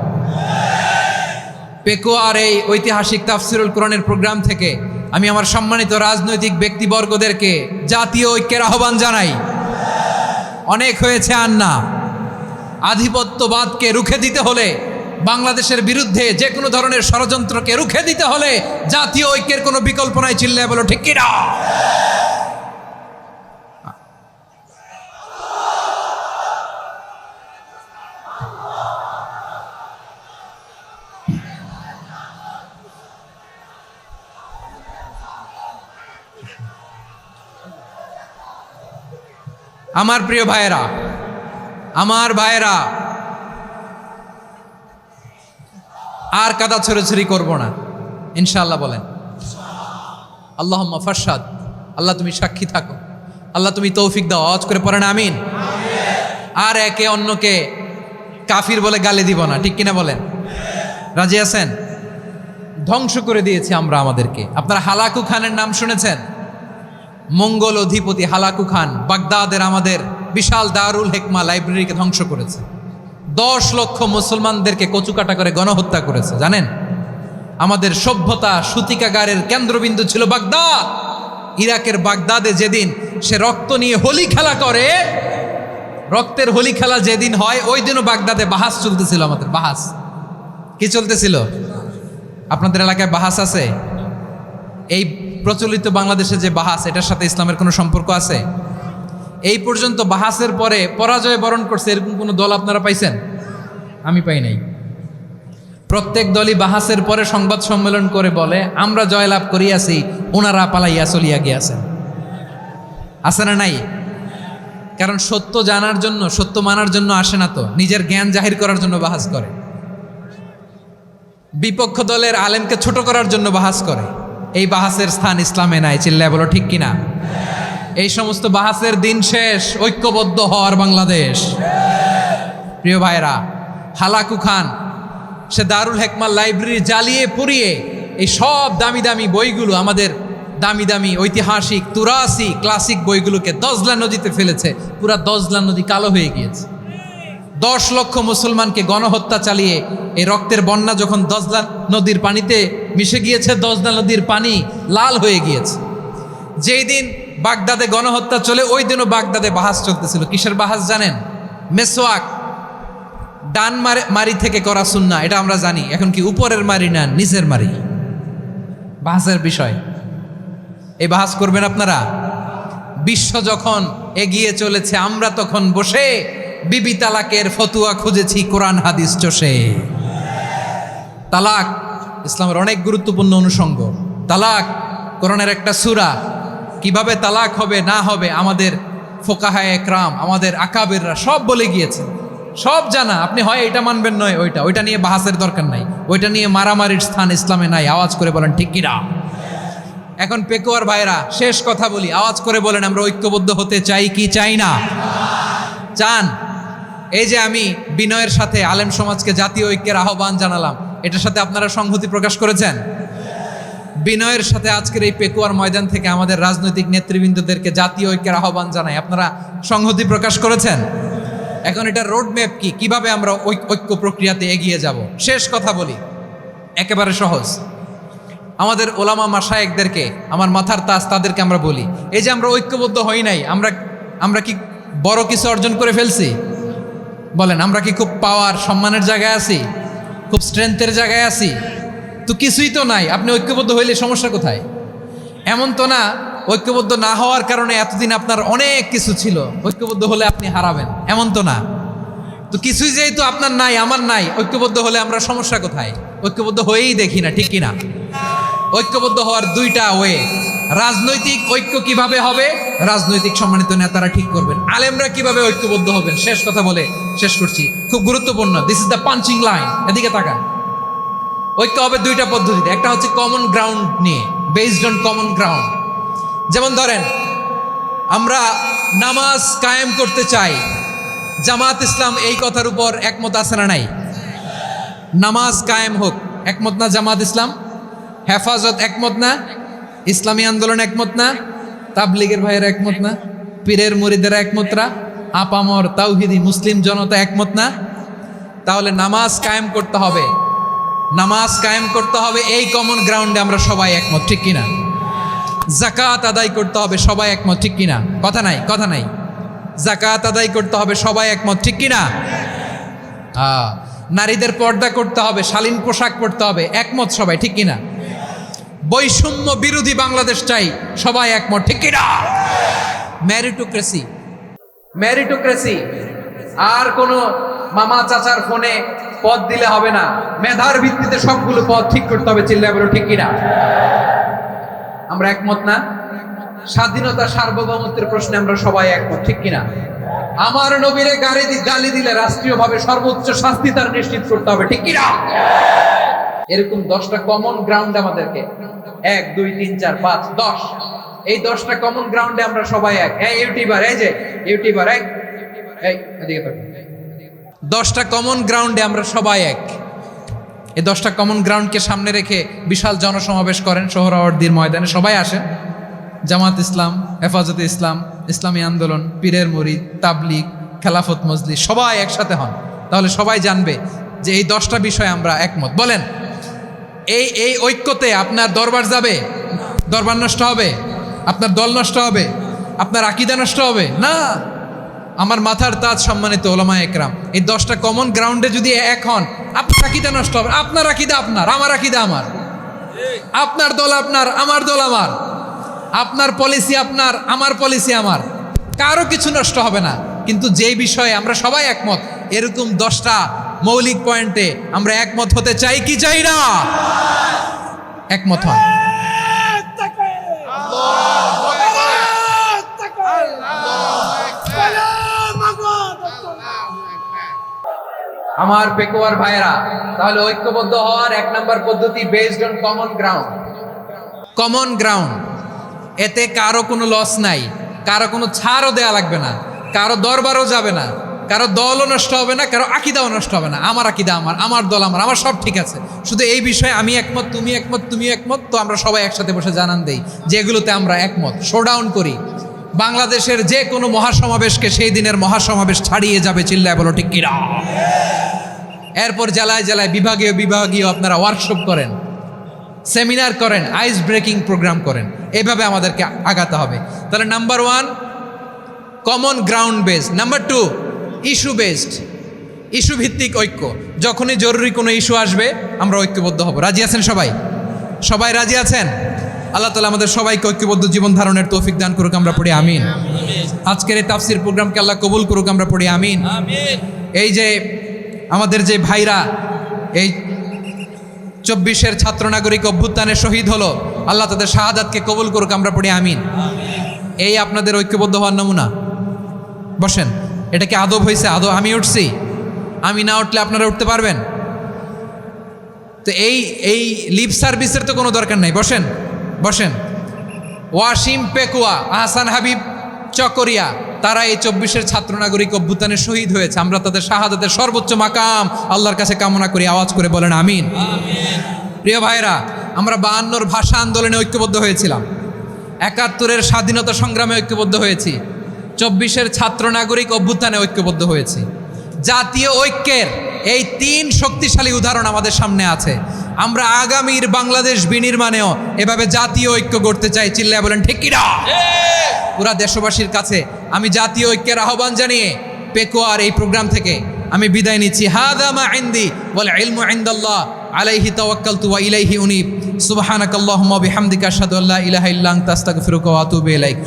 পেকুয়ার এই ঐতিহাসিক তাফসিরুল কোরআনের প্রোগ্রাম থেকে আমি আমার সম্মানিত রাজনৈতিক ব্যক্তিবর্গদেরকে জাতীয় ঐক্যের আহ্বান জানাই। অনেক হয়েছে, আন্না। আধিপত্যবাদকে রুখে দিতে হলে, বাংলাদেশের বিরুদ্ধে যে কোনো ধরনের ষড়যন্ত্রকে রুখে দিতে হলে জাতীয় ঐক্যের কোনো বিকল্প নাই। চিল্লায় বলো ঠিক কিনা? আমার প্রিয় ভাইয়েরা, আমার ভাইয়েরা, আর কাদা ছড়াছড়ি করব না ইনশাআল্লাহ। বলেন আল্লাহুম্মা ফারশাদ। আল্লাহ তুমি সাক্ষী থাকো, আল্লাহ তুমি তৌফিক দাও। আওয়াজ করে পড়েন আমিন। আর একে অন্যকে কাফির বলে গালি দিব না, ঠিক কিনা বলেন? রাজি আছেন? ধ্বংস করে দিয়েছি আমরা আমাদেরকে। আপনারা হালাকু খানের নাম শুনেছেন? মঙ্গল অধিপতি হালাকু খান বাগদাদের আমাদের বিশাল দারুল হিকমা লাইব্রেরিকে ধ্বংস করেছে। 10 লক্ষ মুসলমানদেরকে কচুকাটা করে গণহত্যা করেছে। জানেন, আমাদের সভ্যতা সূতিকাগারের কেন্দ্রবিন্দু ছিল বাগদাদ। ইরাকের বাগদাদে যেদিন সে রক্ত নিয়ে হোলি খেলা করে, রক্তের হোলি খেলা যেদিন হয়, ওই দিনও বাগদাদে বাহাস চলতেছিল। আমাদের বাহাস কি চলতেছিল? আপনাদের এলাকায় বাহাস আছে? এই প্রচলিত বাংলাদেশে যে বাহাস, এটার সাথে ইসলামের কোনো সম্পর্ক আছে? এই পর্যন্ত বাহাসের পরে পরাজয় বরণ করছে এরকম কোনো দল আপনারা পাইছেন? আমি পাই নাই। প্রত্যেক দলই বাহাসের পরে সংবাদ সম্মেলন করে বলে আমরা জয়লাভ করিয়াছি, ওনারা পালাইয়া চলিয়া গিয়াছেন। আছে না নাই? কারণ সত্য জানার জন্য, সত্য মানার জন্য আসে না তো, নিজের জ্ঞান জাহির করার জন্য বাহাস করে। বিপক্ষ দলের আলেমকে ছোট করার জন্য বাহাস করে। এই বাহাসের স্থান ইসলামে নাই। চিল্লায় বলো ঠিক কিনা? এই সমস্ত বাহাসের দিন শেষ। ঐক্যবদ্ধ হওয়ার বাংলাদেশ। প্রিয় ভাইরা, হালাকু খান সে দারুল হিকমা লাইব্রেরি জ্বালিয়ে পুড়িয়ে এই সব দামি দামি বইগুলো, আমাদের দামি দামি ঐতিহাসিক তুরাসি ক্লাসিক বইগুলোকে দজলা নদীতে ফেলেছে। পুরা দজলা নদী কালো হয়ে গিয়েছে। 10 লক্ষ মুসলমানকে গণহত্যা চালিয়ে এই রক্তের বন্যা যখন দজলা নদীর পানিতে মিশে গিয়েছে, দজলা নদীর পানি লাল হয়ে গিয়েছে। যেই দিন বাগদাদে গণহত্যা চলে, ওই দিনও বাগদাদে বাহাস চলতেছিল। কিসের বাহাস জানেন? মেসওয়াক, ডান মারি থেকে করা সুন্নাহ, এটা আমরা জানি। এখন কি উপরের মারি না নিচের মারি? বাহাসের বিষয়। এই বাহাস করবেন আপনারা? বিশ্ব যখন এগিয়ে চলেছে, আমরা তখন বসে বিবি তালাকের ফতুয়া খুঁজেছি কোরআন হাদিস চষে। তালাক ইসলামের অনেক গুরুত্বপূর্ণ অনুষঙ্গ। তালাক কোরআনের একটা সূরা। কিভাবে তালাক হবে না হবে আমাদের ফোকাহায়ে একরাম, আমাদের আকাবেররা সব বলে গিয়েছে, সব জানা। আপনি হয় এটা মানবেন, নয় ওইটা। ওইটা নিয়ে বাহাসের দরকার নাই, ওইটা নিয়ে মারামারির স্থান ইসলামে নাই। আওয়াজ করে বলেন ঠিক কিনা? এখন পেকুয়ার ভাইরা, শেষ কথা বলি, আওয়াজ করে বলেন আমরা ঐক্যবদ্ধ হতে চাই কি চাই না? চান? এই যে আমি বিনয়ের সাথে আলেম সমাজকে জাতীয় ঐক্যের আহ্বান জানালাম, এটার সাথে আপনারা সংহতি প্রকাশ করেছেন? বিনয়ের সাথে আজকের এই পেকুয়ার ময়দান থেকে আমাদের রাজনৈতিক নেতৃবৃন্দদেরকে জাতীয় ঐক্যের আহ্বান জানাই, আপনারা সংহতি প্রকাশ করেছেন? এখন এটা রোড ম্যাপ কি, কিভাবে আমরা ঐক্য প্রক্রিয়াতে এগিয়ে যাব? শেষ কথা বলি, একেবারে সহজ। আমাদের ওলামা মাশায়েখদেরকে, আমার মাথার তাজ, তাদেরকে আমরা বলি, এই যে আমরা ঐক্যবদ্ধ হই নাই, আমরা কি বড় কিছু অর্জন করে ফেলছি? বলেন, আমরা কি খুব পাওয়ার সম্মানের জায়গায় আছি? খুব স্ট্রেংথের জায়গায় আছি? তো কিছুই তো নাই। আপনি ঐক্যবদ্ধ হইলে সমস্যা কোথায়? এমন তো না ঐক্যবদ্ধ না হওয়ার কারণে এতদিন আপনার অনেক কিছু ছিল, ঐক্যবদ্ধ হলে আপনি হারাবেন, এমন তো না। তো কিছুই যেহেতু আপনার নাই, আমার নাই, ঐক্যবদ্ধ হলে আমরা সমস্যা কোথায়? ঐক্যবদ্ধ হয়েই দেখি না, ঠিক কিনা? ঐক্যবদ্ধ হওয়ার দুইটা ওয়ে। রাজনৈতিক ঐক্য কিভাবে হবে? রাজনৈতিক সম্মানিত নেতারা ঠিক করবেন। আলেমরা কিভাবে ঐক্যবদ্ধ হবেন? শেষ কথা বলে শেষ করছি, খুব গুরুত্বপূর্ণ। This is the punching line. এদিকে তাকান। ঐক্য হবে দুইটা পদ্ধতিতে। একটা হচ্ছে কমন গ্রাউন্ড নিয়ে, বেসড অন কমন গ্রাউন্ড। যেমন ধরেন, আমরা নামাজ কায়েম করতে চাই, জামাত ইসলাম এই কথার উপর একমত আছে না নাই? নামাজ কায়েম হোক, একমত না জামাত ইসলাম? হেফাজত একমত না? ইসলামী আন্দোলন একমত না? তাবলীগের ভাইয়েরা একমত না? পীরের মুরিদেরা একমত না? আপামর তাওহীদি মুসলিম জনতা একমত না? তাহলে নামাজ কায়েম করতে হবে, নামাজ কায়েম করতে হবে এই কমন গ্রাউন্ডে আমরা সবাই একমত, ঠিক কিনা? যাকাত আদায় করতে হবে, সবাই একমত, ঠিক কিনা? কথা নাই, কথা নাই। যাকাত আদায় করতে হবে, সবাই একমত, ঠিক কিনা? নারীদের পর্দা করতে হবে, শালীন পোশাক পরতে হবে, একমত সবাই, ঠিক কিনা? বৈষম্য বিরোধী বাংলাদেশ চাই, সবাই একমত, ঠিক কিনা? Meritocracy, meritocracy. আর কোনো মামা চাচার ফোনে পদ দিলে হবে না, মেধার ভিত্তিতে সবগুলো পদ ঠিক করতে হবে। চিল্লায় বলো ঠিক কিনা? আমরা একমত না? স্বাধীনতা সার্বভৌমত্বের প্রশ্নে আমরা সবাই একমত, ঠিক কিনা? আমার নবীরে গালি দিলে রাষ্ট্রীয়ভাবে সর্বোচ্চ শাস্তি তার নিশ্চিত করতে হবে, ঠিক কিনা? এরকম 10টা কমন গ্রাউন্ড আমাদেরকে, 1 2 3 4 5 10, এই 10টা কমন গ্রাউন্ডে আমরা সবাই এক। এই ইউটিউবার, এই যে ইউটিউবার, এই এদিকে তাকাও। 10টা কমন গ্রাউন্ডে আমরা সবাই এক। এই 10টা কমন গ্রাউন্ডকে সামনে রেখে বিশাল জনসমাবেশ করেন সোহরাওয়ার্দীর ময়দানে, সবাই আসেন। জামাত ইসলাম, হেফাজতে ইসলাম, ইসলামী আন্দোলন, পীরের মুরিদ, তাবলিগ, খেলাফত মজলিস, সবাই একসাথে হন। তাহলে সবাই জানবে যে এই 10টা বিষয়ে আমরা একমত। বলেন, এই ঐক্যতে আপনার দরবার যাবে? দরবার নষ্ট হবে? আপনার দল নষ্ট হবে? আপনার আকীদা নষ্ট হবে? না। আমার মাথার তাজ সম্মানিত ওলামা একরাম, এই 10টা কমন গ্রাউন্ডে যদি এক হন, আপনার আকীদা নষ্ট হবে। আপনার আকীদা আপনার, আমার আকীদা আমার, আপনার দল আপনার, আমার দল আমার, আপনার পলিসি আপনার, আমার পলিসি আমার, কারো কিছু নষ্ট হবে না। কিন্তু যেই বিষয়ে আমরা সবাই একমত, এরকম 10টা মৌলিক পয়েন্টে আমরা একমত হতে চাই কি চাই না? একমত হন। আমার পেকুয়ার ভাইরা, তাহলে ঐক্যবদ্ধ হওয়ার 1 নম্বর পদ্ধতি based on common ground. Common ground, এতে কারো কোনো লস নাই, কারো কোনো ছাড়ও দেয়া লাগবে না, কারো দরবারও যাবে না, কারো দলও নষ্ট হবে না, কারো আকীদাও নষ্ট হবে না। আমার আকীদা আমার, আমার দল আমার, আমার সব ঠিক আছে। শুধু এই বিষয়ে আমি একমত, তুমি একমত, তুমি একমত, তো আমরা সবাই একসাথে বসে জানান দেই যেগুলোতে আমরা একমত, শোডাউন করি। বাংলাদেশের যে কোনো মহাসমাবেশকে সেই দিনের মহাসমাবেশ ছাড়িয়ে যাবে, চিল্লায় বলো ঠিক কিনা? এরপর জেলায় জেলায় বিভাগীয় আপনারা ওয়ার্কশপ করেন, সেমিনার করেন, আইস ব্রেকিং প্রোগ্রাম করেন। এইভাবে আমাদেরকে আগাতে হবে। তাহলে number 1 common ground based. Number 2 issue based, issue ভিত্তিক ঐক্য। যখনই জরুরি কোনো ইস্যু আসবে আমরা ঐক্যবদ্ধ হব। রাজি আছেন সবাই? সবাই রাজি আছেন? আল্লাহ তাআলা আমাদের সবাইকে ঐক্যবদ্ধ জীবন ধারণের তৌফিক দান করুক, আমরা পড়ি আমিন। আজকের এই তাফসীর প্রোগ্রামকে আল্লাহ কবুল করুক, আমরা পড়ি আমিন। এই যে আমাদের যে ভাইরা এই 24-এর ছাত্র নাগরিক অভ্যুত্থানে শহীদ হলো, আল্লাহ তাদের শাহাদাতকে কবুল করুক, আমরা পড়ি আমিন। এই আপনাদের ঐক্যবদ্ধ হওয়ার নমুনা। বসেন, এটা কি আদব হয়েছে? আদব আমি উঠছি, আমি না উঠলে আপনারা উঠতে পারবেন? তো এই লিপ সার্ভিসের তো কোনো দরকার নাই। বসেন বসেন। ওয়াসিম পেকুয়া, আহসান হাবিব চকরিয়া, তারা এই 24-এর ছাত্র নাগরিক অভ্যুত্থানে শহীদ হয়েছে। আমরা তাদের শাহাদাতের সর্বোচ্চ মাকাম আল্লাহর কাছে কামনা করি। আওয়াজ করে বলেন আমিন। প্রিয় ভাইরা, আমরা 52-র ভাষা আন্দোলনে ঐক্যবদ্ধ হয়েছিলাম, 71-এর স্বাধীনতা সংগ্রামে ঐক্যবদ্ধ হয়েছি, 24-এর ছাত্র নাগরিক অভ্যুত্থানে ঐক্যবদ্ধ হয়েছি। জাতীয় ঐক্যের এই 3 শক্তিশালী উদাহরণ আমাদের সামনে আছে। আমরা আগামীর বাংলাদেশ বিনির্মাণেও এভাবে জাতীয় ঐক্য গড়তে চাই। চিল্লায় বলেন ঠিক কিনা? পুরা দেশবাসীর কাছে আমি জাতীয় ঐক্যের আহ্বান জানিয়ে পেকুয়ার এই প্রোগ্রাম থেকে আমি বিদায় নিচ্ছি। হাদা মা ইনদি ওয়াল ইলমু ইনদাল্লাহ আলাইহি তাওয়াক্কালতু ওয়া ইলাইহি উনীব। সুবহানাকাল্লাহুম্মা বিহামদিকা আশহাদু আল্লা ইলাহা ইল্লা আনতা আস্তাগফিরুকা ওয়া আতুবু ইলাইক।